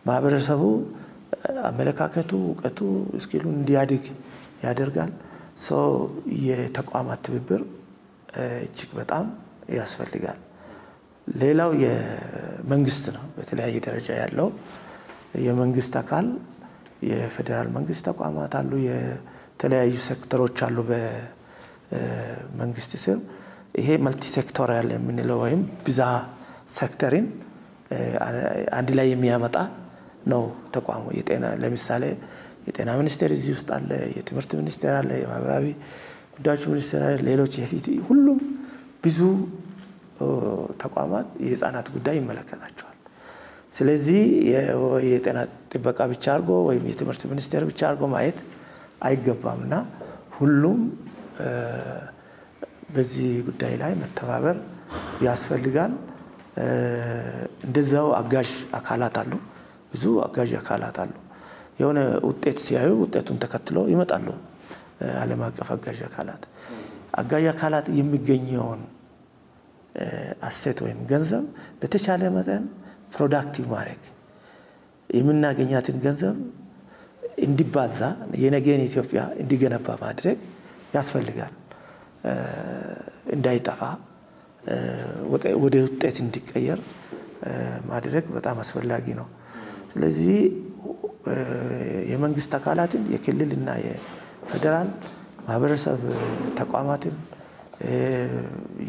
ማህበረሰቡ አመለካከቱ፣ እውቀቱ፣ ስኪሉ እንዲያድግ ያደርጋል። የተቋማት ትብብር እጅግ በጣም ያስፈልጋል። ሌላው የመንግስት ነው። በተለያየ ደረጃ ያለው የመንግስት አካል የፌደራል መንግስት ተቋማት አሉ፣ የተለያዩ ሴክተሮች አሉ በመንግስት ስር። ይሄ መልቲ ሴክቶሪያል የምንለው ወይም ብዝሃ ሴክተርን አንድ ላይ የሚያመጣ ነው ተቋሙ። የጤና ለምሳሌ የጤና ሚኒስቴር እዚህ ውስጥ አለ፣ የትምህርት ሚኒስቴር አለ፣ የማህበራዊ ጉዳዮች ሚኒስቴር አለ፣ ሌሎች የፊት ሁሉም ብዙ ተቋማት የህፃናት ጉዳይ ይመለከታቸዋል። ስለዚህ የጤና ጥበቃ ብቻ አድርጎ ወይም የትምህርት ሚኒስቴር ብቻ አድርጎ ማየት አይገባምና ሁሉም በዚህ ጉዳይ ላይ መተባበር ያስፈልጋል። እንደዛው አጋዥ አካላት አሉ፣ ብዙ አጋዥ አካላት አሉ። የሆነ ውጤት ሲያዩ ውጤቱን ተከትለው ይመጣሉ ዓለም አቀፍ አጋዥ አካላት የሚገኘውን አሴት ወይም ገንዘብ በተቻለ መጠን ፕሮዳክቲቭ ማድረግ የምናገኛትን ገንዘብ እንዲባዛ የነገን ኢትዮጵያ እንዲገነባ ማድረግ ያስፈልጋል። እንዳይጠፋ ወደ ውጤት እንዲቀየር ማድረግ በጣም አስፈላጊ ነው። ስለዚህ የመንግስት አካላትን የክልልና የፌደራል ማህበረሰብ ተቋማትን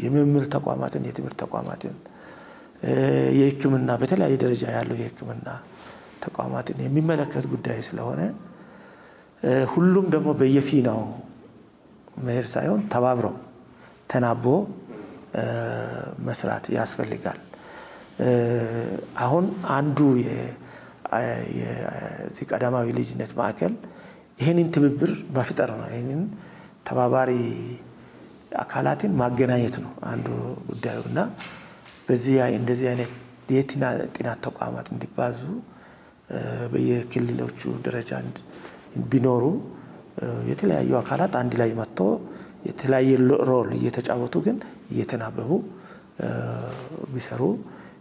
የምርምር ተቋማትን የትምህርት ተቋማትን የሕክምና በተለያየ ደረጃ ያለው የሕክምና ተቋማትን የሚመለከት ጉዳይ ስለሆነ ሁሉም ደግሞ በየፊናው መሄድ ሳይሆን ተባብረው ተናቦ መስራት ያስፈልጋል። አሁን አንዱ የዚህ ቀዳማዊ ልጅነት ማዕከል ይሄንን ትብብር መፍጠር ነው። ይሄንን ተባባሪ አካላትን ማገናኘት ነው አንዱ ጉዳዩና በዚህ እንደዚህ አይነት የጤና ተቋማት እንዲባዙ በየክልሎቹ ደረጃ ቢኖሩ የተለያዩ አካላት አንድ ላይ መጥቶ የተለያየ ሮል እየተጫወቱ ግን እየተናበቡ ቢሰሩ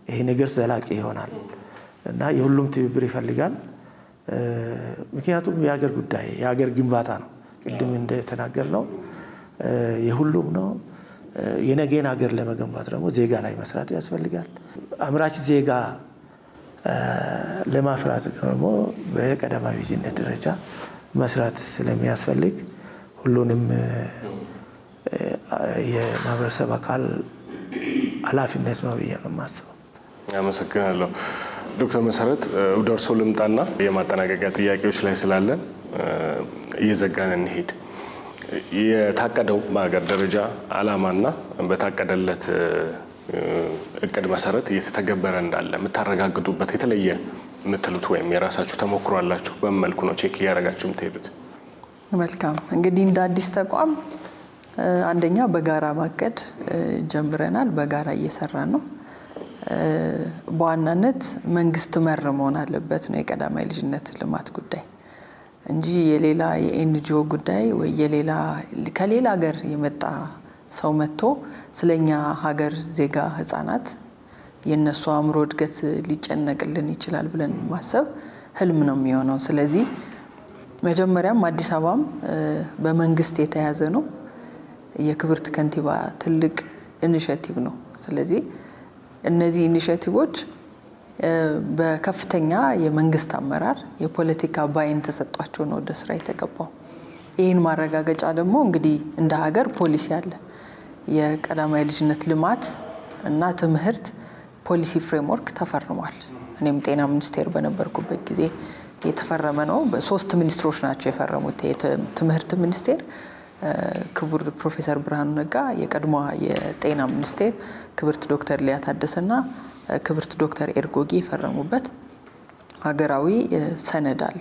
ይሄ ነገር ዘላቂ ይሆናል እና የሁሉም ትብብር ይፈልጋል። ምክንያቱም የሀገር ጉዳይ የሀገር ግንባታ ነው። ቅድም እንደተናገርነው የሁሉም ነው። የነገን ሀገር ለመገንባት ደግሞ ዜጋ ላይ መስራት ያስፈልጋል። አምራች ዜጋ ለማፍራት ደግሞ በቀዳማዊ ልጅነት ደረጃ መስራት ስለሚያስፈልግ ሁሉንም የማህበረሰብ አካል ኃላፊነት ነው ብዬ ነው የማስበው። አመሰግናለሁ። ዶክተር መሰረት ደርሶ ልምጣና የማጠናቀቂያ ጥያቄዎች ላይ ስላለን እየዘጋን እንሄድ። የታቀደው በሀገር ደረጃ ዓላማና በታቀደለት እቅድ መሰረት እየተተገበረ እንዳለ የምታረጋግጡበት የተለየ የምትሉት ወይም የራሳችሁ ተሞክሮ አላችሁ? በመልኩ ነው ቼክ ያረጋችሁ የምትሄዱት? መልካም። እንግዲህ እንደ አዲስ ተቋም አንደኛ በጋራ ማቀድ ጀምረናል። በጋራ እየሰራን ነው። በዋናነት መንግስት መር መሆን አለበት ነው የቀዳማዊ ልጅነት ልማት ጉዳይ እንጂ የሌላ የኤንጂኦ ጉዳይ ወይ የሌላ ከሌላ ሀገር የመጣ ሰው መጥቶ ስለኛ ሀገር ዜጋ ህፃናት የነሱ አእምሮ እድገት ሊጨነቅልን ይችላል ብለን ማሰብ ህልም ነው የሚሆነው። ስለዚህ መጀመሪያም አዲስ አበባም በመንግስት የተያዘ ነው። የክብርት ከንቲባ ትልቅ ኢኒሺዬቲቭ ነው። ስለዚህ እነዚህ ኢኒሺዬቲቮች በከፍተኛ የመንግስት አመራር የፖለቲካ ባይን ተሰጧቸው ነው ወደ ስራ የተገባው። ይህን ማረጋገጫ ደግሞ እንግዲህ እንደ ሀገር ፖሊሲ አለ። የቀዳማዊ ልጅነት ልማት እና ትምህርት ፖሊሲ ፍሬምወርክ ተፈርሟል። እኔም ጤና ሚኒስቴር በነበርኩበት ጊዜ የተፈረመ ነው። በሶስት ሚኒስትሮች ናቸው የፈረሙት። የትምህርት ሚኒስቴር ክቡር ፕሮፌሰር ብርሃኑ ነጋ፣ የቀድሞ የጤና ሚኒስቴር ክብርት ዶክተር ሊያ ታደሰና ክብርት ዶክተር ኤርጎጌ የፈረሙበት ሀገራዊ ሰነድ አለ።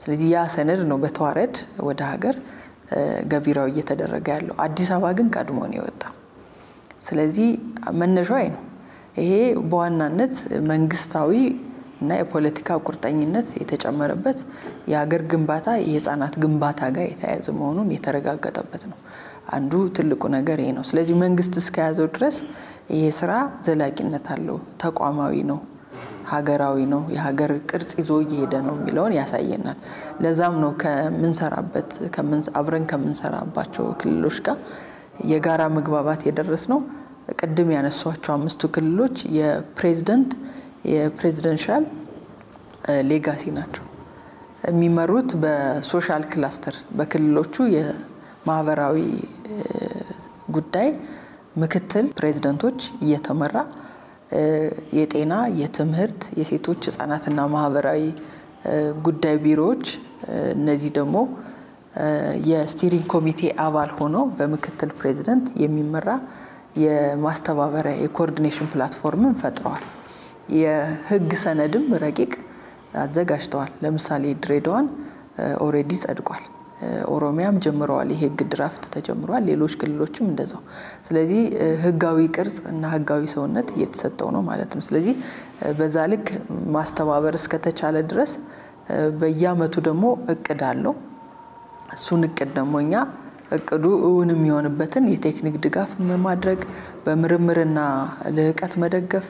ስለዚህ ያ ሰነድ ነው በተዋረድ ወደ ሀገር ገቢራዊ እየተደረገ ያለው። አዲስ አበባ ግን ቀድሞ ነው የወጣው። ስለዚህ መነሻው ነው። ይሄ በዋናነት መንግስታዊ እና የፖለቲካ ቁርጠኝነት የተጨመረበት የሀገር ግንባታ የህፃናት ግንባታ ጋር የተያያዘ መሆኑን የተረጋገጠበት ነው። አንዱ ትልቁ ነገር ይሄ ነው። ስለዚህ መንግስት እስከያዘው ድረስ ይሄ ስራ ዘላቂነት አለው፣ ተቋማዊ ነው፣ ሀገራዊ ነው፣ የሀገር ቅርጽ ይዞ እየሄደ ነው የሚለውን ያሳየናል። ለዛም ነው አብረን ከምንሰራባቸው ክልሎች ጋር የጋራ መግባባት የደረስነው። ቅድም ያነሷቸው 5ቱ ክልሎች የፕሬዚደንሻል ሌጋሲ ናቸው። የሚመሩት በሶሻል ክላስተር በክልሎቹ የማህበራዊ ጉዳይ ምክትል ፕሬዝዳንቶች እየተመራ የጤና፣ የትምህርት፣ የሴቶች ህፃናትና ማህበራዊ ጉዳይ ቢሮዎች እነዚህ ደግሞ የስቲሪንግ ኮሚቴ አባል ሆኖ በምክትል ፕሬዝዳንት የሚመራ የማስተባበሪያ የኮኦርዲኔሽን ፕላትፎርምን ፈጥረዋል። የህግ ሰነድም ረቂቅ አዘጋጅተዋል። ለምሳሌ ድሬዳዋን ኦሬዲ ጸድቋል። ኦሮሚያም ጀምረዋል። ይሄ ህግ ድራፍት ተጀምሯል። ሌሎች ክልሎችም እንደዛው። ስለዚህ ህጋዊ ቅርጽ እና ህጋዊ ሰውነት እየተሰጠው ነው ማለት ነው። ስለዚህ በዛ ልክ ማስተባበር እስከተቻለ ድረስ በየአመቱ ደግሞ እቅድ አለው። እሱን እቅድ ደግሞ እኛ እቅዱ እውን የሚሆንበትን የቴክኒክ ድጋፍ ማድረግ፣ በምርምርና ልህቀት መደገፍ፣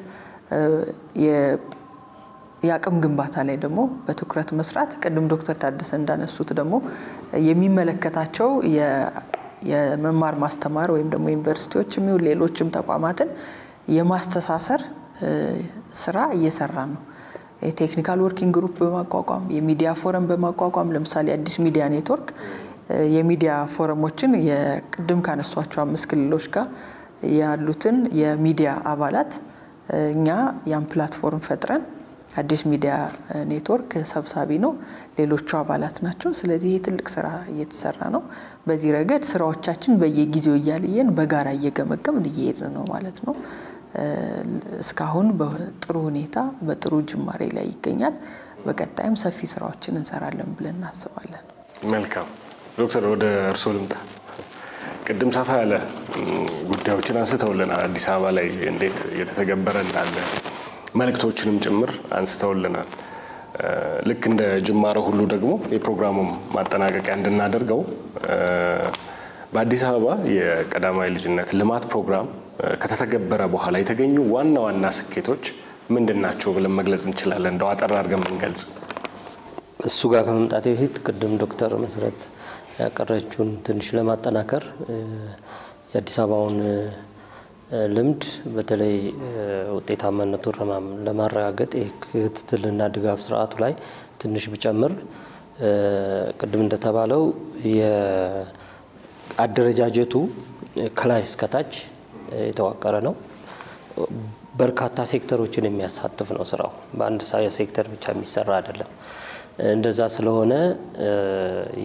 የአቅም ግንባታ ላይ ደግሞ በትኩረት መስራት። ቅድም ዶክተር ታደሰ እንዳነሱት ደግሞ የሚመለከታቸው የመማር ማስተማር ወይም ደግሞ ዩኒቨርሲቲዎች የሚሆን ሌሎችም ተቋማትን የማስተሳሰር ስራ እየሰራ ነው። የቴክኒካል ወርኪንግ ግሩፕ በማቋቋም የሚዲያ ፎረም በማቋቋም ለምሳሌ አዲስ ሚዲያ ኔትወርክ የሚዲያ ፎረሞችን የቅድም ካነሷቸው 5 ክልሎች ጋር ያሉትን የሚዲያ አባላት እኛ ያን ፕላትፎርም ፈጥረን አዲስ ሚዲያ ኔትወርክ ሰብሳቢ ነው፣ ሌሎቹ አባላት ናቸው። ስለዚህ ይሄ ትልቅ ስራ እየተሰራ ነው። በዚህ ረገድ ስራዎቻችን በየጊዜው እያለየን በጋራ እየገመገምን እየሄድን ነው ማለት ነው። እስካሁን በጥሩ ሁኔታ በጥሩ ጅማሬ ላይ ይገኛል። በቀጣይም ሰፊ ስራዎችን እንሰራለን ብለን እናስባለን። መልካም ዶክተር ወደ እርሶ ልምጣ። ቅድም ሰፋ ያለ ጉዳዮችን አንስተውልናል። አዲስ አበባ ላይ እንዴት እየተተገበረ እንዳለ መልእክቶችንም ጭምር አንስተውልናል። ልክ እንደ ጅማሬ ሁሉ ደግሞ የፕሮግራሙም ማጠናቀቂያ እንድናደርገው በአዲስ አበባ የቀዳማዊ ልጅነት ልማት ፕሮግራም ከተተገበረ በኋላ የተገኙ ዋና ዋና ስኬቶች ምንድናቸው ብለን መግለጽ እንችላለን? እንደው አጠር አድርገን እንገልጽ። እሱ ጋር ከመምጣቴ በፊት ቅድም ዶክተር መሰረት ያቀረችውን ትንሽ ለማጠናከር የአዲስ አበባውን ልምድ በተለይ ውጤታማነቱን ለማረጋገጥ የክትትልና ድጋፍ ስርዓቱ ላይ ትንሽ ብጨምር ቅድም እንደተባለው የአደረጃጀቱ ከላይ እስከ ታች የተዋቀረ ነው። በርካታ ሴክተሮችን የሚያሳትፍ ነው ስራው። በአንድ ሴክተር ብቻ የሚሰራ አይደለም። እንደዛ ስለሆነ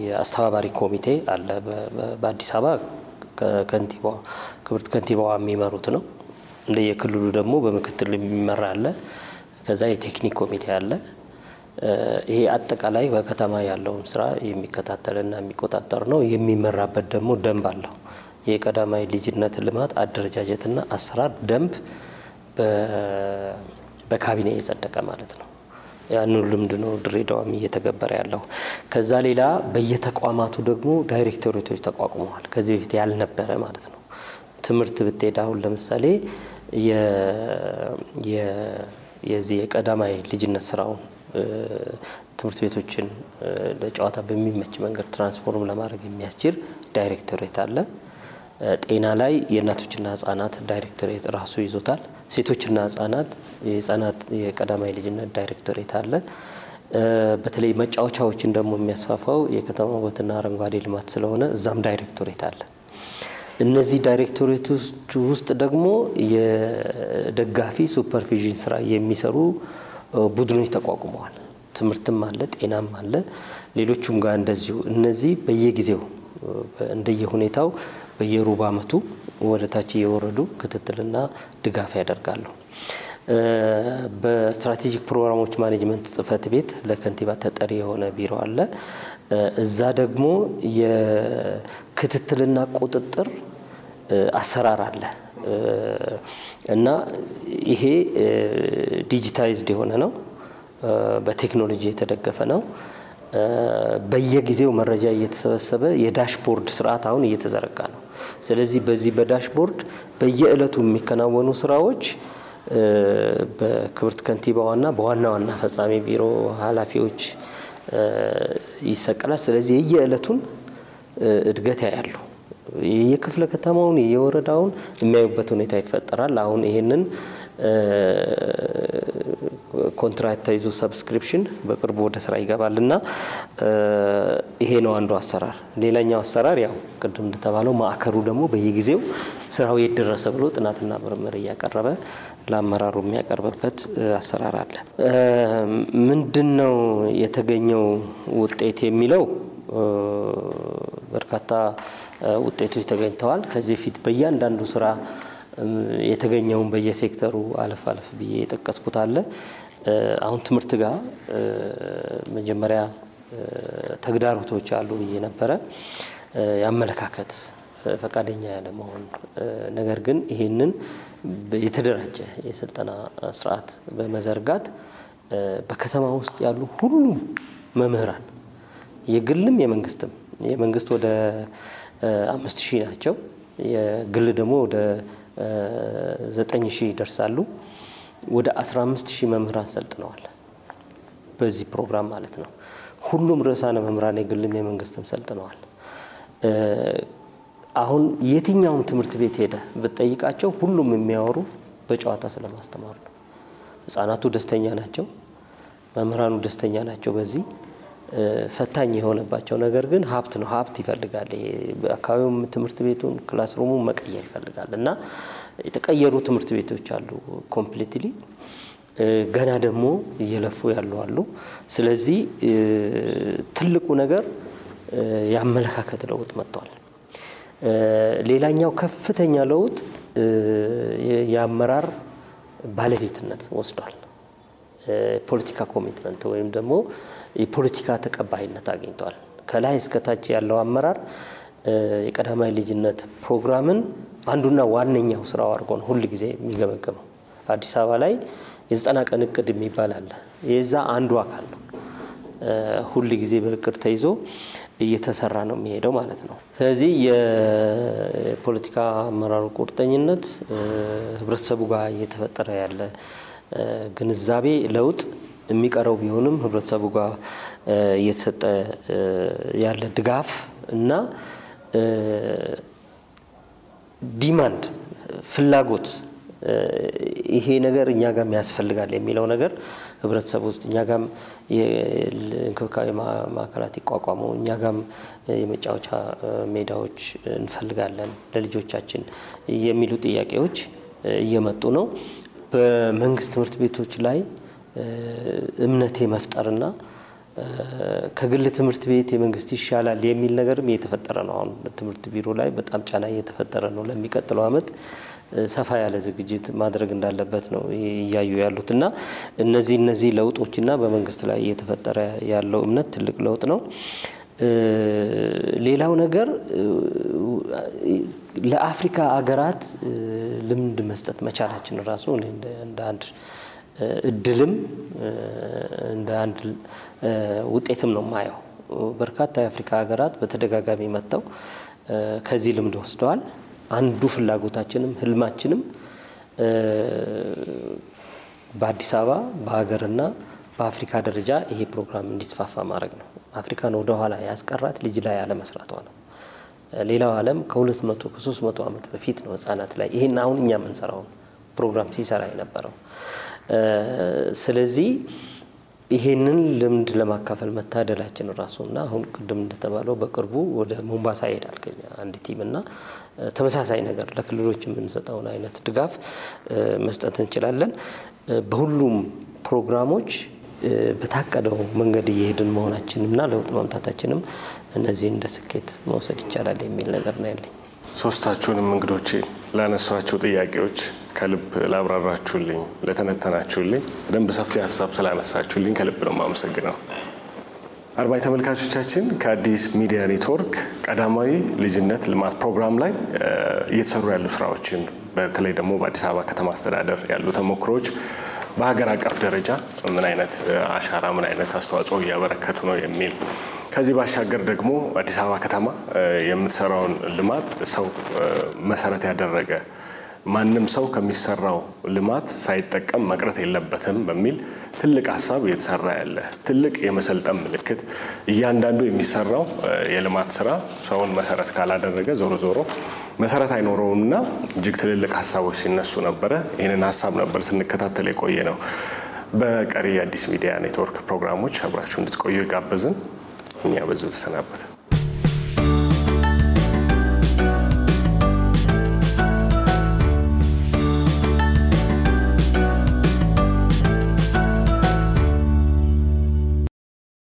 የአስተባባሪ ኮሚቴ አለ። በአዲስ አበባ ከንቲባዋ ክብርት ከንቲባዋ የሚመሩት ነው። እንደየክልሉ ደግሞ በምክትል የሚመራ አለ። ከዛ የቴክኒክ ኮሚቴ አለ። ይሄ አጠቃላይ በከተማ ያለውን ስራ የሚከታተልና የሚቆጣጠር ነው። የሚመራበት ደግሞ ደንብ አለው። የቀዳማዊ ልጅነት ልማት አደረጃጀትና አሰራር ደንብ በካቢኔ የጸደቀ ማለት ነው። ያንኑ ልምድ ነው ድሬዳዋም እየተገበረ ያለው። ከዛ ሌላ በየተቋማቱ ደግሞ ዳይሬክተሮች ተቋቁመዋል። ከዚህ በፊት ያልነበረ ማለት ነው። ትምህርት ብትሄድ አሁን ለምሳሌ የዚህ የቀዳማዊ ልጅነት ስራውን ትምህርት ቤቶችን ለጨዋታ በሚመች መንገድ ትራንስፎርም ለማድረግ የሚያስችል ዳይሬክተሬት አለ። ጤና ላይ የእናቶችና ህፃናት ዳይሬክተሬት ራሱ ይዞታል። ሴቶችና ህፃናት የቀዳማዊ ልጅነት ዳይሬክተሬት አለ። በተለይ መጫወቻዎችን ደግሞ የሚያስፋፋው የከተማ ውበትና አረንጓዴ ልማት ስለሆነ እዛም ዳይሬክተሬት አለ። እነዚህ ዳይሬክተሬቶች ውስጥ ደግሞ የደጋፊ ሱፐርቪዥን ስራ የሚሰሩ ቡድኖች ተቋቁመዋል። ትምህርትም አለ፣ ጤናም አለ፣ ሌሎችም ጋር እንደዚሁ። እነዚህ በየጊዜው እንደየሁኔታው በየሩብ ዓመቱ ወደ ታች እየወረዱ ክትትልና ድጋፍ ያደርጋሉ። በስትራቴጂክ ፕሮግራሞች ማኔጅመንት ጽህፈት ቤት ለከንቲባ ተጠሪ የሆነ ቢሮ አለ። እዛ ደግሞ የክትትልና ቁጥጥር አሰራር አለ እና ይሄ ዲጂታላይዝድ የሆነ ነው፣ በቴክኖሎጂ የተደገፈ ነው። በየጊዜው መረጃ እየተሰበሰበ የዳሽቦርድ ስርዓት አሁን እየተዘረጋ ነው። ስለዚህ በዚህ በዳሽቦርድ በየዕለቱ የሚከናወኑ ስራዎች በክብርት ከንቲባዋና በዋና ዋና ፈጻሚ ቢሮ ኃላፊዎች ይሰቀላል። ስለዚህ የየዕለቱን እድገት ያያሉ። የክፍለ ከተማውን የወረዳውን የሚያዩበት ሁኔታ ይፈጠራል። አሁን ይሄንን ኮንትራክት ተይዞ ሰብስክሪፕሽን በቅርቡ ወደ ስራ ይገባልና ይሄ ነው አንዱ አሰራር። ሌላኛው አሰራር ያው ቅድም እንደተባለው ማዕከሉ ደግሞ በየጊዜው ስራው የደረሰ ብሎ ጥናትና ምርምር እያቀረበ ለአመራሩ የሚያቀርብበት አሰራር አለ። ምንድነው የተገኘው ውጤት የሚለው በርካታ ውጤቶች ተገኝተዋል። ከዚህ ፊት በእያንዳንዱ ስራ የተገኘውን በየሴክተሩ አለፍ ብዬ የጠቀስኩት አለ። አሁን ትምህርት ጋር መጀመሪያ ተግዳሮቶች አሉ ብዬ ነበረ። ያመለካከት ፈቃደኛ ያለ መሆን ነገር ግን ይሄንን የተደራጀ የስልጠና ስርዓት በመዘርጋት በከተማ ውስጥ ያሉ ሁሉም መምህራን የግልም የመንግስትም የመንግስት ወደ 5000 ናቸው የግል ደግሞ ወደ 9000 ይደርሳሉ ወደ 15000 መምህራን ሰልጥነዋል በዚህ ፕሮግራም ማለት ነው ሁሉም ርዕሳነ መምህራን የግልም የመንግስትም ሰልጥነዋል አሁን የትኛውም ትምህርት ቤት ሄደ በጠይቃቸው ሁሉም የሚያወሩ በጨዋታ ስለማስተማር ነው ህፃናቱ ደስተኛ ናቸው መምህራኑ ደስተኛ ናቸው በዚህ ፈታኝ የሆነባቸው ነገር ግን ሀብት ነው ሀብት ይፈልጋል አካባቢው ትምህርት ቤቱን ክላስሩሙ መቀየር ይፈልጋል እና የተቀየሩ ትምህርት ቤቶች አሉ ኮምፕሊትሊ ገና ደግሞ እየለፉ ያሉ አሉ ስለዚህ ትልቁ ነገር ያመለካከት ለውጥ መጥቷል ሌላኛው ከፍተኛ ለውጥ ያመራር ባለቤትነት ወስዷል ፖለቲካ ኮሚትመንት ወይም ደግሞ የፖለቲካ ተቀባይነት አግኝቷል ከላይ እስከ ታች ያለው አመራር የቀዳማይ ልጅነት ፕሮግራምን አንዱና ዋነኛው ስራው አድርጎ ነው ሁሉ ጊዜ የሚገመገመው አዲስ አበባ ላይ የ90 ቀን እቅድ የሚባል አለ የዛ አንዱ አካል ነው ሁሉ ጊዜ በእቅድ ተይዞ እየተሰራ ነው የሚሄደው ማለት ነው ስለዚህ የፖለቲካ አመራሩ ቁርጠኝነት ህብረተሰቡ ጋር እየተፈጠረ ያለ ግንዛቤ ለውጥ የሚቀረው ቢሆንም ህብረተሰቡ ጋር እየተሰጠ ያለ ድጋፍ እና ዲማንድ ፍላጎት ይሄ ነገር እኛ ጋር ያስፈልጋል የሚለው ነገር ህብረተሰቡ ውስጥ እኛ ጋር የእንክብካቤ ማዕከላት ይቋቋሙ እኛ ጋር የመጫወቻ ሜዳዎች እንፈልጋለን ለልጆቻችን የሚሉ ጥያቄዎች እየመጡ ነው በመንግስት ትምህርት ቤቶች ላይ እምነት የመፍጠርና ከግል ትምህርት ቤት የመንግስት ይሻላል የሚል ነገርም እየተፈጠረ ነው አሁን ትምህርት ቢሮ ላይ በጣም ጫና እየተፈጠረ ነው ለሚቀጥለው አመት ሰፋ ያለ ዝግጅት ማድረግ እንዳለበት ነው ያዩ ያሉትና እነዚህ ለውጦችና በመንግስት ላይ እየተፈጠረ ያለው እምነት ትልቅ ለውጥ ነው ሌላው ነገር ለአፍሪካ አገራት ልምድ መስጠት መቻላችን ራሱ እንደ አንድ እድልም እንደ አንድ ውጤትም ነው ማየው በርካታ የአፍሪካ ሀገራት በተደጋጋሚ መጣው ከዚህ ልምድ ወስደዋል አንዱ ፍላጎታችንም ህልማችንም በአዲስ አበባ በሀገርና በአፍሪካ ደረጃ ይሄ ፕሮግራም እንዲስፋፋ ማድረግ ነው አፍሪካን ወደ ኋላ ያስቀራት ልጅ ላይ ያለ መስራቷ ነው ሌላው ዓለም ከ200 ከ300 አመት በፊት ነው ህፃናት ላይ ይሄን አሁን እኛ መንሰራው ፕሮግራም ሲሰራ የነበረው ስለዚህ ይሄንን ልምድ ለማካፈል መታደላችን ራሱና አሁን ቅድም እንደተባለው በቅርቡ ወደ ሞምባሳ ይሄዳል ከኛ አንድ ቲምና ተመሳሳይ ነገር ለክልሎች የምንሰጠው አይነት ድጋፍ መስጠት እንችላለን በሁሉም ፕሮግራሞች በታቀደው መንገድ እየሄድን መሆናችንና ለውጥ ማምጣታችንም እነዚህ እንደ ስኬት መውሰድ ይቻላል የሚል ነገር ነው ያለኝ ሶስታችሁንም እንግዶቼ ላነሳችሁ ጥያቄዎች ከልብ ላብራራችሁልኝ ለተነተናችሁልኝ ደንብ ሰፊ ሐሳብ ስላነሳችሁልኝ ከልብ ነው ማመሰግነው አርባይ ተመልካቾቻችን ከአዲስ ሚዲያ ኔትወርክ ቀዳማዊ ልጅነት ልማት ፕሮግራም ላይ እየተሰሩ ያሉ ስራዎችን በተለይ ደግሞ በአዲስ አበባ ከተማ አስተዳደር ያሉ ተሞክሮች በሀገር አቀፍ ደረጃ ምን አይነት አሻራ ምን አይነት አስተዋጽኦ ያበረከቱ ነው የሚል ከዚህ ባሻገር ደግሞ አዲስ አበባ ከተማ የምትሰራውን ልማት ሰው መሰረት ያደረገ ማንንም ሰው ከሚሰራው ልማት ሳይጠቀም መቅረት የለበትም በሚል ትልቅ ሐሳብ እየተሰራ ያለ ትልቅ የመሰልጠን ምልክት እያንዳንዱ የሚሰራው የልማት ስራ ሰውን መሰረት ካላደረገ ዞሮ መሰረት አይኖረውምና እጅግ ትልልቅ ሐሳቦች ሲነሱ ነበር ይሄንን ሐሳብ ነበር ስንከታተል የቆየ ነው በቀሪ አዲስ ሚዲያ ኔትወርክ ፕሮግራሞች አብራችሁ እንድትቆዩ ጋብዘን እኛ በዚህ ተሰናበተ